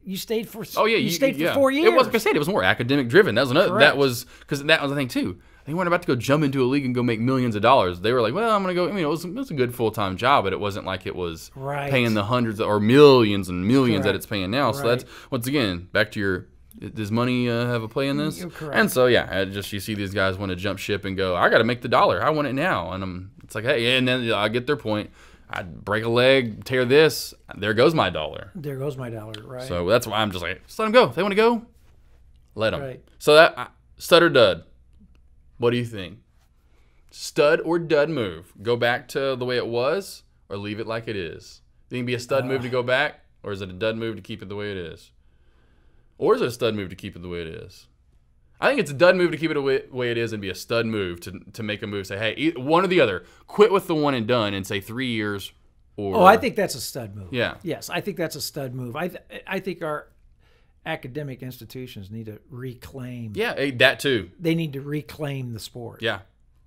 you stayed for 4 years. It was, like I said, it was more academic driven. That was another. Correct. Because that was the thing too. They weren't about to go jump into a league and go make millions of dollars. They were like, well, I'm going to go. I mean, it was a good full-time job, but it wasn't like it was paying the hundreds or millions and millions that it's paying now. So that's, once again, back to your, does money have a play in this? Correct. And so, you see these guys want to jump ship and go, I got to make the dollar. I want it now. And it's like, hey, and then I get their point. I'd break a leg, tear this. There goes my dollar. There goes my dollar, right. So that's why I'm just like, just let them go. If they want to go, let them. Right. So that, stud or dud? What do you think? Stud or dud move? Go back to the way it was or leave it like it is? Think it'd be a stud move to go back, or is it a dud move to keep it the way it is? Or is it a stud move to keep it the way it is? I think it's a dud move to keep it the way it is and be a stud move to make a move. Say, hey, one or the other. Quit with the one and done and say 3 years or... Oh, I think that's a stud move. Yeah. Yes, I think that's a stud move. I think our academic institutions need to reclaim... Yeah, that too. They need to reclaim the sport. Yeah.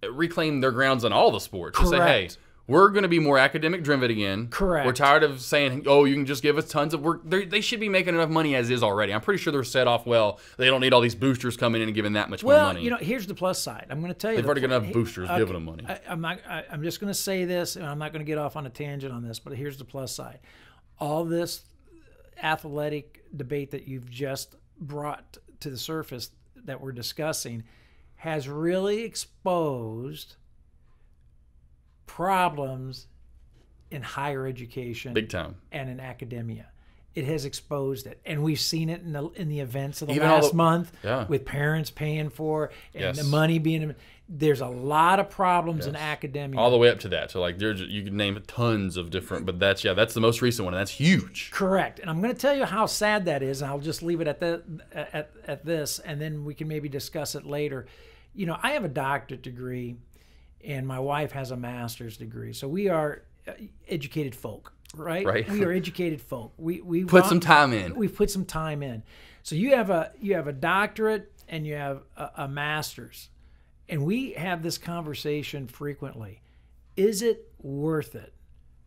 Reclaim their grounds on all the sports. Correct. Just say, hey, we're going to be more academic driven again. Correct. We're tired of saying, oh, you can just give us tons of work. They should be making enough money as is already. I'm pretty sure they're set off well. They don't need all these boosters coming in and giving that much more money. Well, you know, here's the plus side. I'm going to tell you. They've already got enough boosters giving them money. I'm just going to say this, and I'm not going to get off on a tangent on this, but here's the plus side. All this athletic debate that you've just brought to the surface that we're discussing has really exposed problems in higher education, big time, and in academia. It has exposed it, and we've seen it in the events of the last month with parents paying for and the money being. There's a lot of problems in academia, all the way up to that. So like, you can name tons of different, but that's the most recent one, and that's huge. Correct, and I'm going to tell you how sad that is, and I'll just leave it at this, and then we can maybe discuss it later. You know, I have a doctorate degree, and my wife has a master's degree, so we are educated folk, right? We are educated folk. We put some time in. We've put some time in. So you have a doctorate and you have a master's, and we have this conversation frequently. Is it worth it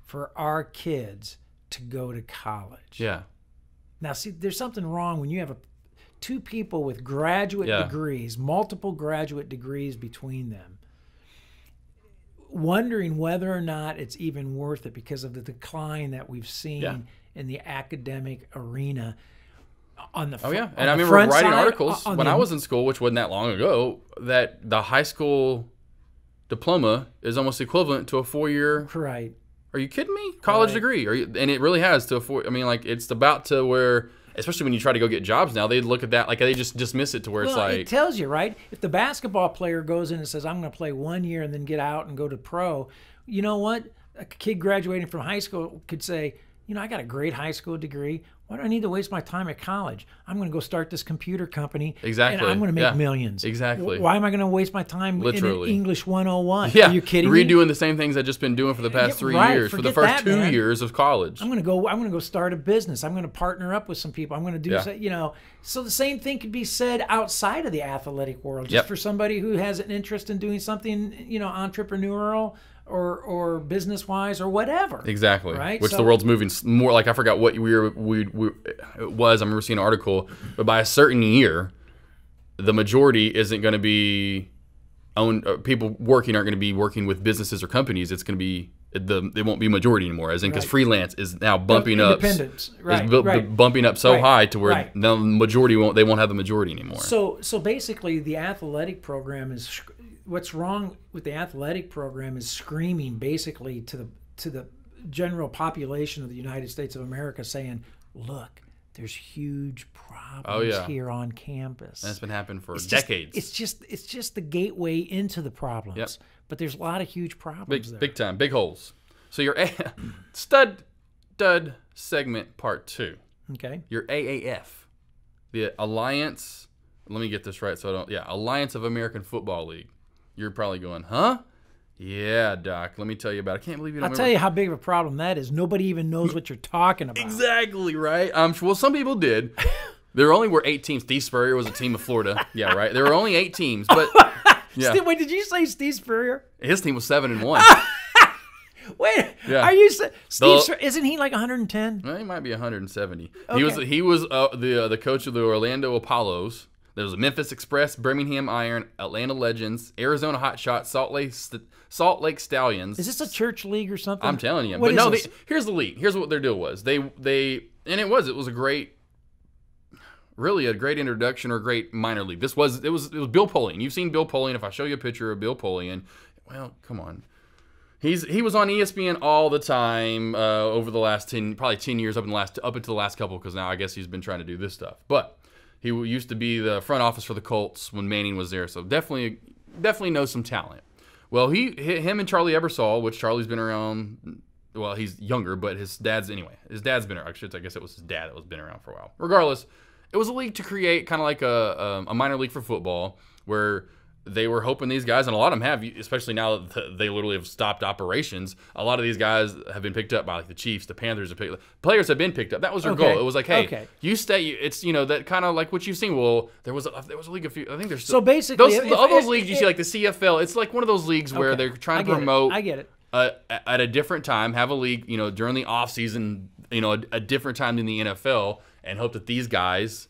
for our kids to go to college? Yeah. Now, see, there's something wrong when you have two people with graduate degrees, multiple graduate degrees between them, wondering whether or not it's even worth it because of the decline that we've seen in the academic arena. On the Oh yeah, on and I the remember front writing side, articles on when the- I was in school, which wasn't that long ago, that the high school diploma is almost equivalent to a 4-year. Right. Are you kidding me? College Right. degree? And it really has to a 4. I mean, like it's about to where, especially when you try to go get jobs now, they look at that like they just dismiss it to where it's Well, like it tells you, right? If the basketball player goes in and says, "I'm going to play 1 year and then get out and go to pro," you know what? A kid graduating from high school could say, "I got a great high school degree. Why do I need to waste my time at college? I'm going to go start this computer company. Exactly. And I'm going to make Yeah. millions. Exactly. Why am I going to waste my time Literally. in English 101? yeah, Are you kidding me? redoing the same things I've just been doing for the past 3 right. years, for the Forget first that, 2 man. years of college. I'm going to go start a business. I'm going to partner up with some people. I'm going to do, Yeah. So the same thing could be said outside of the athletic world, just Yep. for somebody who has an interest in doing something, entrepreneurial or business wise or whatever. Exactly. Right. Which So- the world's moving more. Like I forgot what it was. I remember seeing an article, but by a certain year, the majority isn't going to be owned. People working aren't going to be working with businesses or companies. It's going to be it won't be majority anymore. As in, because Right. freelance is now bumping up. Independence. Right. Is right. bumping up so Right. high to where Right. the majority won't have the majority anymore. So basically, the athletic program is what's wrong with the athletic program is screaming basically to the general population of the United States of America, saying, "Look, there's huge problems here on campus." That's been happening for It's decades. It's just the gateway into the problems. Yep. But there's a lot of huge problems there. Big time, big holes. So your Dud segment part 2. Okay. Your AAF, the Alliance. Let me get this right, so I don't. Yeah, Alliance of American Football League. You're probably going, huh? Yeah, Doc. Let me tell you about it. I can't believe you don't I'll remember. tell you how big of a problem that is. Nobody even knows what you're talking about. Exactly right. Well, some people did. There only were 8 teams. Steve Spurrier was a team of Florida. Yeah, right. There were only 8 teams, but yeah, Wait, did you say Steve Spurrier? his team was 7-1. Wait, Yeah. are you Steve? Isn't he like 110? Well, he might be 170. Okay. He was the coach of the Orlando Apollos. There was Memphis Express, Birmingham Iron, Atlanta Legends, Arizona Hotshot, Salt Lake Stallions. Is this a church league or something? I'm telling you. What But is no, this? here's the league. Here's what their deal was. It was a great, really a great introduction or great minor league. It was Bill Polian. You've seen Bill Polian. If I show you a picture of Bill Polian, well, come on. He was on ESPN all the time over the last 10 years up until the last couple, because now I guess he's been trying to do this stuff. But he used to be the front office for the Colts when Manning was there, so definitely knows some talent. Well, him and Charlie Ebersol, which Charlie's been around. Well, he's younger, but his dad's been around. I guess it was his dad that was been around for a while. Regardless, it was a league to create kind of like a minor league for football, where they were hoping these guys, and a lot of them have, especially now that they literally have stopped operations. A lot of these guys have been picked up by like the Chiefs, the Panthers. Players have been picked up. That was their goal. It was like, hey, you stay. It's that kind of like what you've seen. Well, there was a league. I think there's So basically, all those leagues you see, like the CFL. It's like one of those leagues where they're trying to promote. I get it. At a different time, have a league, during the off season, a different time than the NFL, and hope that these guys.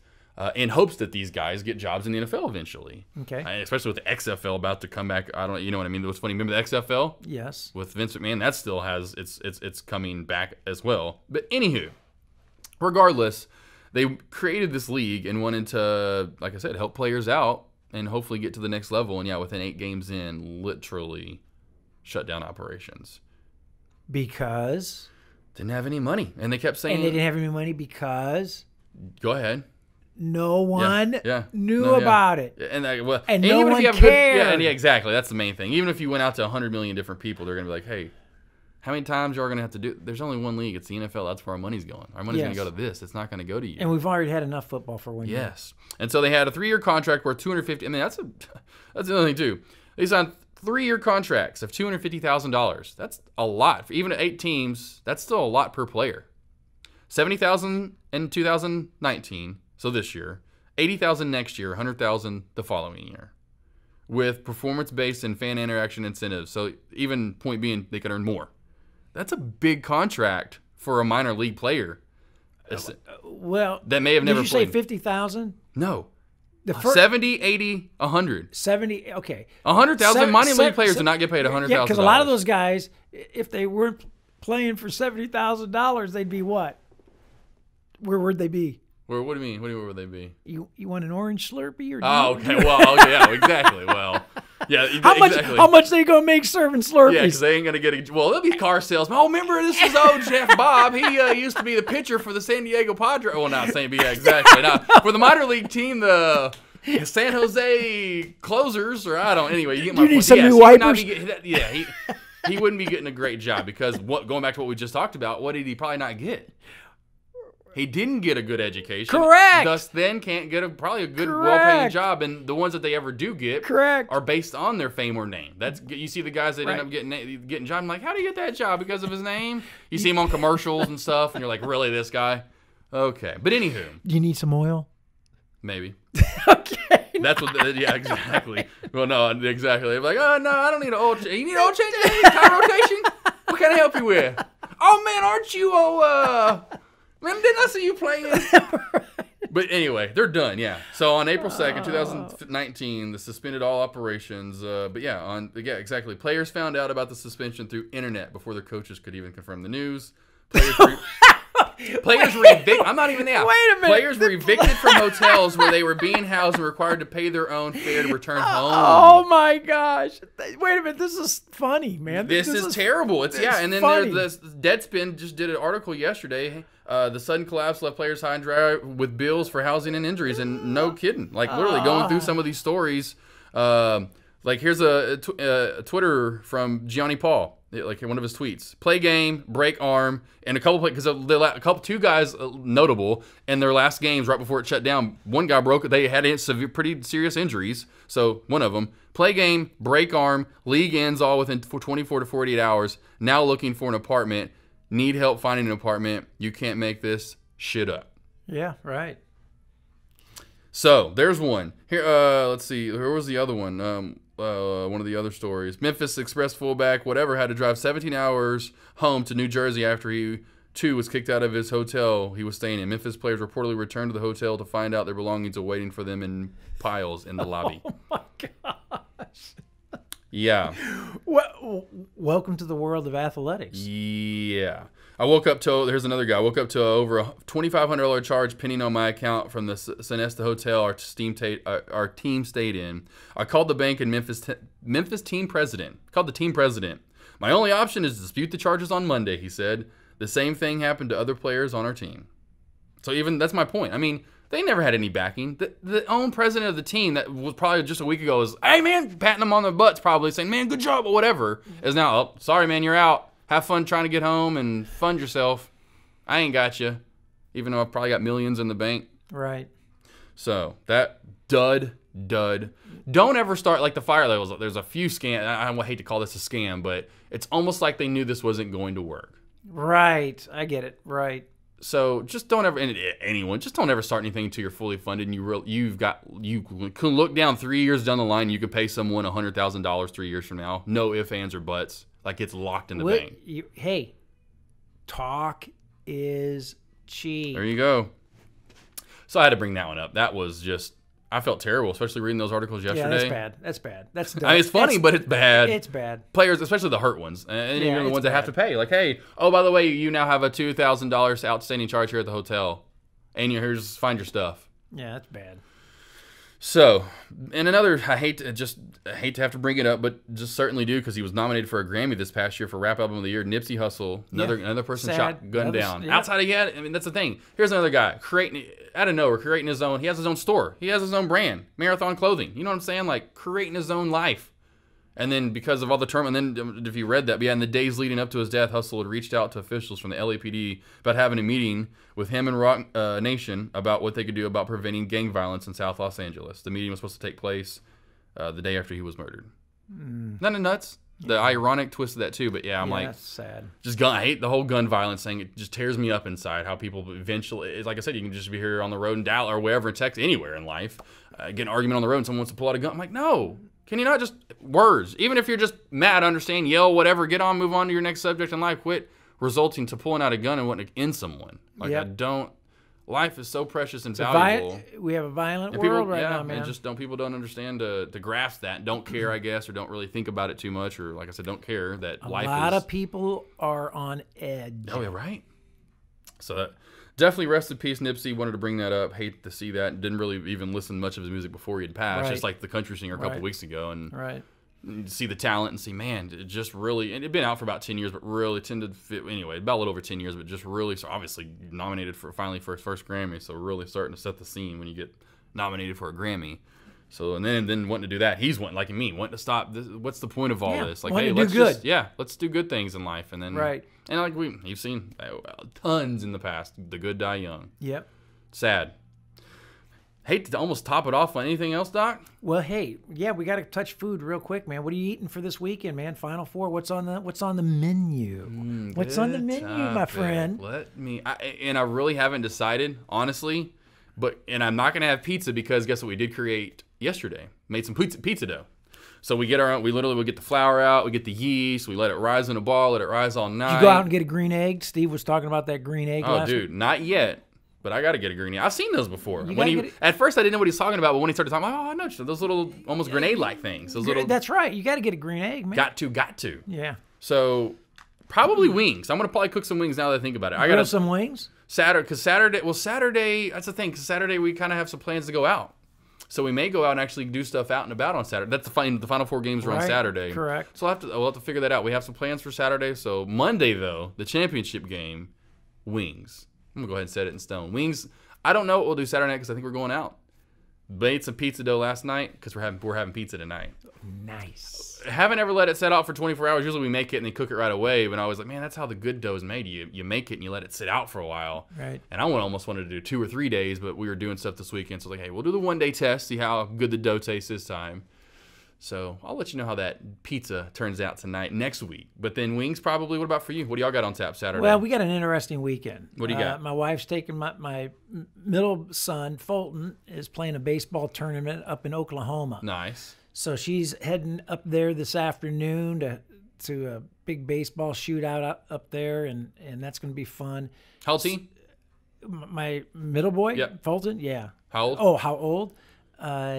In hopes that these guys get jobs in the NFL eventually. Okay. Especially with the XFL about to come back. You know what I mean? It was funny. Remember the XFL? Yes. With Vince McMahon, that still has it's coming back as well. But anywho, regardless, they created this league and wanted to, like I said, help players out and hopefully get to the next level. And yeah, within 8 games in, literally shut down operations Because didn't have any money, and they kept saying, and they didn't have any money because "Go ahead." no one knew No, about it. And no one if you have cared. exactly. That's the main thing. Even if you went out to 100 million different people, they're gonna be like, "Hey, how many times y'all gonna have to do?" There's only one league. It's the NFL. That's where our money's going. Our money's gonna go to this. It's not gonna go to you. And we've already had enough football for 1 year. Yes. And so they had a 3-year contract worth 250. I mean, that's another thing too. They signed 3-year contracts of $250,000. That's a lot. Even at 8 teams, that's still a lot per player. $70,000 in 2019, so this year. $80,000 next year, $100,000 the following year, with performance-based and fan interaction incentives. So even point being, they could earn more. That's a big contract for a minor league player. Well, that may have never did you say played. 50,000? No. The first 70, 80, 100. 70. Okay. 100,000 minor league players do do not get paid $100,000. Yeah, because a lot of those guys, if they weren't playing for $70,000, they'd be what? Where would they be? What do you mean? Where would they be? You want an orange Slurpee or? Oh, okay. Well, yeah, exactly. Well, yeah. Exactly. How much they gonna make serving Slurpees? Yeah, because they ain't gonna get. Well, they'll be car salesmen. Oh, remember this is old Jeff Bob. He used to be the pitcher for the San Diego Padres. Well, not San Diego exactly. Not for the minor league team. The San Jose Closers, or I don't. Anyway, you get my point. You need some new wipers. He wouldn't be getting a great job because going back to what we just talked about, what did he probably not get? He didn't get a good education. Correct. Thus, then can't get probably a good, well-paying job. And the ones that they ever do get, are based on their fame or name. That's you see the guys that end up getting jobs. I'm like, how do you get that job? Because of his name? You see him on commercials and stuff, and you're like, really, this guy? Okay, but anywho, do you need some oil? Maybe. Okay. That's what. Yeah, exactly. Well, no, exactly. I'm like, oh no, I don't need an oil change. You need an oil change? You need tire rotation? What can I help you with? Oh man, aren't you? Man, didn't I see you playing? But anyway, they're done, yeah. So on April 2nd, 2019, they suspended all operations. But yeah, exactly. Players found out about the suspension through internet before their coaches could even confirm the news. Players were evicted. I'm not even there. Wait a minute. Players were evicted from hotels where they were being housed and required to pay their own fare to return home. Oh my gosh! Wait a minute. This is funny, man. This is terrible. It's and then Deadspin just did an article yesterday. The sudden collapse left players high and dry with bills for housing and injuries, and no kidding. Like literally going through some of these stories. Like here's a Twitter from Gianni Paul. Like one of his tweets: play game, break arm, and a couple because two guys notable in their last games right before it shut down. One guy broke; they had pretty serious injuries. So one of them, play game, break arm, league ends all within 24 to 48 hours. Now looking for an apartment, need help finding an apartment. You can't make this shit up. Yeah, right. So there's one here. Let's see. Where was the other one? One of the other stories. Memphis Express fullback, whatever, had to drive 17 hours home to New Jersey after he, too, was kicked out of his hotel he was staying in. Memphis players reportedly returned to the hotel to find out their belongings are waiting for them in piles in the lobby. Oh, my gosh. Yeah. Welcome to the world of athletics. Yeah. Here's another guy. I woke up to over a $2,500 charge pending on my account from the Sonesta Hotel our team stayed in. I called the bank and Memphis team president. Called the team president. My only option is to dispute the charges on Monday, he said. The same thing happened to other players on our team. So that's my point. I mean, they never had any backing. The own president of the team that was probably just a week ago was, hey, man, patting them on their butts probably, saying, man, good job or whatever, is now, oh, sorry, man, you're out. Have fun trying to get home and fund yourself. I ain't got you, even though I've probably got millions in the bank. Right. So that dud. Don't ever start like the fire levels. There's a few scam. I hate to call this a scam, but it's almost like they knew this wasn't going to work. Right. I get it. Right. So just don't ever, and anyone, just don't ever start anything until you're fully funded and you can look down 3 years down the line. You could pay someone $100,000 3 years from now. No ifs, ands, or buts. Like it's locked in the bank. Hey, talk is cheap. There you go. So I had to bring that one up. That was just, I felt terrible, especially reading those articles yesterday. Yeah, that's bad. That's dumb. I mean, it's funny, but it's bad. It's bad. Players, especially the hurt ones, and even the ones that have to pay. Like, hey, oh, by the way, you now have a $2,000 outstanding charge here at the hotel, and here's find your stuff. Yeah, that's bad. So, and another, I hate to have to bring it up, but just certainly do because he was nominated for a Grammy this past year for Rap Album of the Year. Nipsey Hussle, another person shot, gunned down. Yeah. Outside of that, I mean, that's the thing. Here's another guy creating out of nowhere, creating his own. He has his own store. He has his own brand, Marathon Clothing. You know what I'm saying? Like creating his own life. And then because of all the turmoil, and then if you read that, in the days leading up to his death, Hussle had reached out to officials from the LAPD about having a meeting with him and Rock Nation about what they could do about preventing gang violence in South Los Angeles. The meeting was supposed to take place the day after he was murdered. None of nuts. The ironic twist of that too, but I'm like, that's sad. I hate the whole gun violence thing. It just tears me up inside. How people eventually, like I said, you can just be here on the road in Dallas or wherever in Texas, anywhere in life, get an argument on the road and someone wants to pull out a gun. I'm like, no. Can you not just words? Even if you're just mad, understand, yell, whatever, get on, move on to your next subject in life. Quit resulting to pulling out a gun and wanting to end someone. Like I don't. Life is so precious and valuable. We have a violent world right now, man. And people don't understand to grasp that. Don't care, I guess, or don't really think about it too much, or like I said, don't care that life is. A lot of people are on edge. Oh yeah, right. So that, definitely rest in peace, Nipsey. Wanted to bring that up. Hate to see that. Didn't really even listen much of his music before he had passed. Right. Just like the country singer a couple weeks ago. And right. see the talent and see, man, it just really, and it'd been out for about 10 years, but really tended to fit, anyway, about a little over 10 years, but just really, so obviously nominated for finally for his first Grammy. So really starting to set the scene when you get nominated for a Grammy. So, and then wanting to do that, he's wanting, like me, wanting to stop. What's the point of all this? Like, hey, let's just, let's do good things in life. And then, and like you've seen tons in the past, the good die young. Yep. Sad. Hate to almost top it off on anything else, Doc. Well, hey, yeah, we got to touch food real quick, man. What are you eating for this weekend, man? Final Four. What's on the menu? What's on the menu, my friend? Let me. I really haven't decided, honestly. And I'm not gonna have pizza because guess what we did create yesterday? Made some pizza dough. So we literally will get the flour out, we get the yeast, we let it rise in a ball, let it rise all night. Did you go out and get a green egg? Steve was talking about that green egg. Oh, dude, not yet. But I got to get a green egg. I've seen those before. At first, I didn't know what he was talking about, but when he started talking, I'm like, oh, no, those little almost grenade-like things. Those little. That's right. You got to get a green egg, man. Got to. Yeah. So probably wings. I'm gonna probably cook some wings now that I think about it. I got some wings. Saturday. That's the thing. Because Saturday we kind of have some plans to go out. So we may go out and actually do stuff out and about on Saturday. That's the Final Four games are on Saturday. Correct. So we'll have to figure that out. We have some plans for Saturday. So Monday though, the championship game, wings. I'm gonna go ahead and set it in stone. Wings. I don't know what we'll do Saturday night because I think we're going out. Made some pizza dough last night because we're having pizza tonight. Nice. Haven't ever let it set out for 24 hours. Usually we make it and then cook it right away. But I was like, man, that's how the good dough is made. You make it and you let it sit out for a while. Right. And I almost wanted to do 2 or 3 days, but we were doing stuff this weekend. So I was like, hey, we'll do the 1-day test, see how good the dough tastes this time. So I'll let you know how that pizza turns out tonight, next week. But then wings probably. What about for you? What do y'all got on tap Saturday? Well, we got an interesting weekend. What do you got? My wife's taking my middle son, Fulton, is playing a baseball tournament up in Oklahoma. Nice. So she's heading up there this afternoon to a big baseball shootout up there, and that's going to be fun. How old is he? My middle boy, yep. Fulton, yeah. How old? Oh, how old?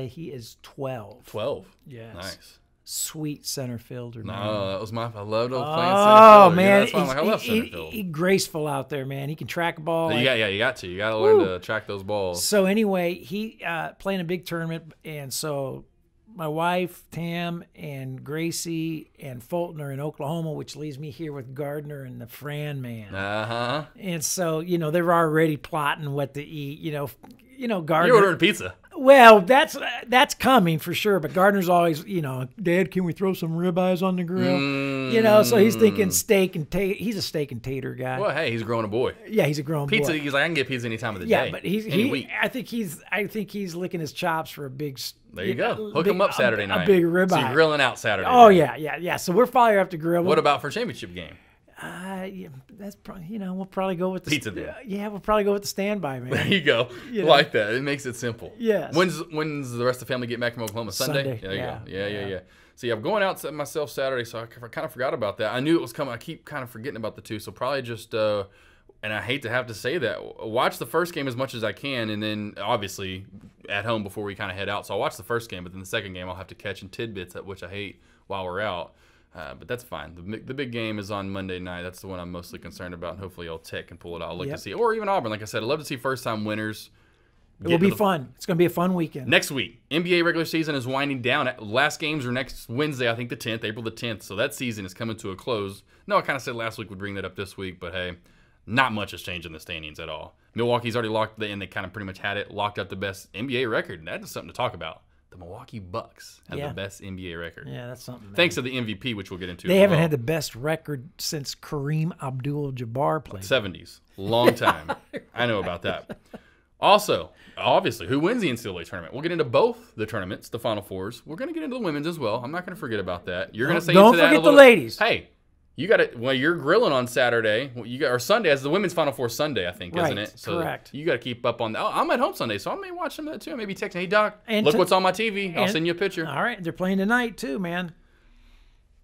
He is 12. 12? Yes. Nice. Sweet center fielder, man. No, that was I loved playing center fielder. Oh, man. Yeah, I love center field. He's graceful out there, man. He can track a ball. You got to. You got to learn to track those balls. So anyway, he playing a big tournament, and so my wife, Tam, and Gracie, and Fulton are in Oklahoma, which leaves me here with Gardner and the Fran man. Uh-huh. And so, they're already plotting what to eat. Gardner. You're ordering pizza. Well, that's coming for sure. But Gardner's always, Dad, can we throw some ribeyes on the grill? So he's thinking steak and tater. He's a steak and tater guy. Well, hey, he's growing a boy. Yeah, he's a grown pizza. boy. He's like, I can get pizza any time of the day. Yeah, but I think he's licking his chops for a big. There you go. Hook him up Saturday night. A big ribeye. So you're grilling out Saturday. Oh night. yeah. So we're probably have to grill. What about for a championship game? That's probably we'll probably go with the pizza then. Yeah, we'll probably go with the standby, man. There you go. Like that. It makes it simple. Yes. When's the rest of the family get back from Oklahoma? Sunday. There you go. Yeah. See, I'm going out myself Saturday, so I kind of forgot about that. I knew it was coming. I keep kind of forgetting about the two, so probably just. And I hate to have to say that. Watch the first game as much as I can, and then obviously at home before we kind of head out. So I'll watch the first game, but then the second game I'll have to catch in tidbits, which I hate while we're out. But that's fine. The big game is on Monday night. That's the one I'm mostly concerned about, and hopefully Tech can pull it out. I'll look to see, or even Auburn. Like I said, I'd love to see first-time winners. It will be fun. It's going to be a fun weekend. Next week, NBA regular season is winding down. Last games are next Wednesday, I think the 10th, April the 10th. So that season is coming to a close. No, I kind of said last week we'd bring that up this week, but hey, not much has changed in the standings at all. Milwaukee's already locked and they kind of pretty much had it, locked up the best NBA record. That is something to talk about. The Milwaukee Bucks have the best NBA record. Yeah, that's something. Man. Thanks to the MVP, which we'll get into. They haven't had the best record since Kareem Abdul-Jabbar played. 70s. Long time. I know about that. Also, obviously, who wins the NCAA tournament? We'll get into both the tournaments, the Final Fours. We're going to get into the women's as well. I'm not going to forget about that. You're going to say don't into that forget a little, the ladies. Hey, you got to. Well, you're grilling on Saturday. Or Sunday, as the women's Final Four Sunday, I think, isn't it? So correct. You got to keep up on that. Oh, I'm at home Sunday, so I may watch some of that too. Maybe text, hey Doc, look what's on my TV. I'll send you a picture. All right, they're playing tonight too, man.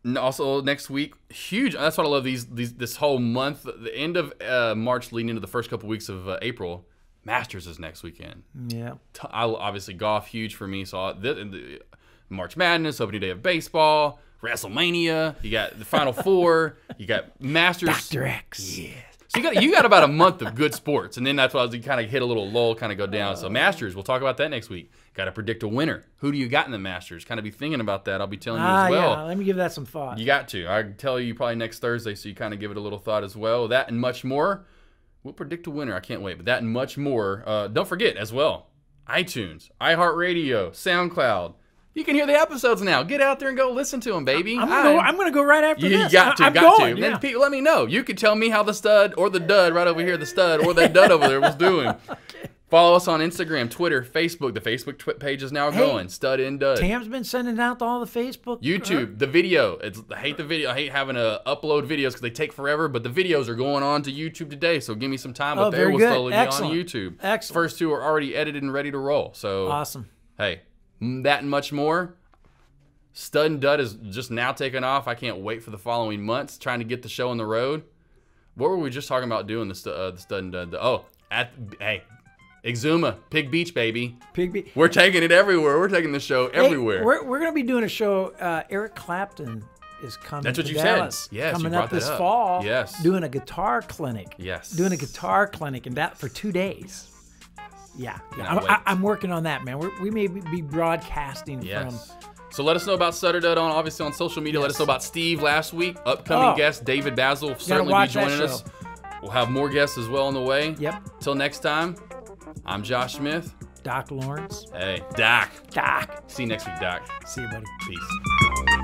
And also next week, huge. That's what I love. This whole month, the end of March, leading into the first couple weeks of April. Masters is next weekend. Yeah. Obviously, golf huge for me. So the March Madness, opening day of baseball, WrestleMania. You got the Final Four. You got Masters. Dr. X. Yeah. So you got about a month of good sports, and then that's why you kind of hit a little lull, kind of go down. So Masters, we'll talk about that next week. Got to predict a winner. Who do you got in the Masters? Kind of be thinking about that. I'll be telling you as well. Yeah, let me give that some thought. You got to. I'll tell you probably next Thursday, so you kind of give it a little thought as well. That and much more. We'll predict a winner. I can't wait. But that and much more. Don't forget as well, iTunes, iHeartRadio, SoundCloud. You can hear the episodes now. Get out there and go listen to them, baby. I'm gonna go right after this. You got to. Yeah. Then people, let me know. You could tell me how the stud or the dud right over here, the stud or that dud over there was doing. Okay. Follow us on Instagram, Twitter, Facebook. The Facebook page is now going. Stud and Dud. Tam's been sending out all the Facebook. YouTube, the video. I hate the video. I hate having to upload videos because they take forever. But the videos are going on to YouTube today, so give me some time. But they will slowly be on YouTube. Excellent. First two are already edited and ready to roll. So awesome. Hey. That and much more. Stud and Dud is just now taking off. I can't wait for the following months, trying to get the show on the road. What were we just talking about doing, the Stud and Dud? Hey, Exuma, Pig Beach, baby. Pig Beach. We're taking it everywhere. We're taking the show everywhere. We're going to be doing a show. Eric Clapton is coming. That's what to you Dallas, said. Yes, coming you brought up that this up. fall. Yes. Doing a guitar clinic. Yes. Doing a guitar clinic, and that for 2 days. Yeah. I'm working on that, man. We may be broadcasting from. So let us know about Stud or Dud obviously on social media. Yes. Let us know about Steve last week. Upcoming guest, David Basil, will certainly be joining us. We'll have more guests as well on the way. Yep. Till next time, I'm Josh Smith. Doc Lawrence. Hey, Doc. Doc. See you next week, Doc. See you, buddy. Peace.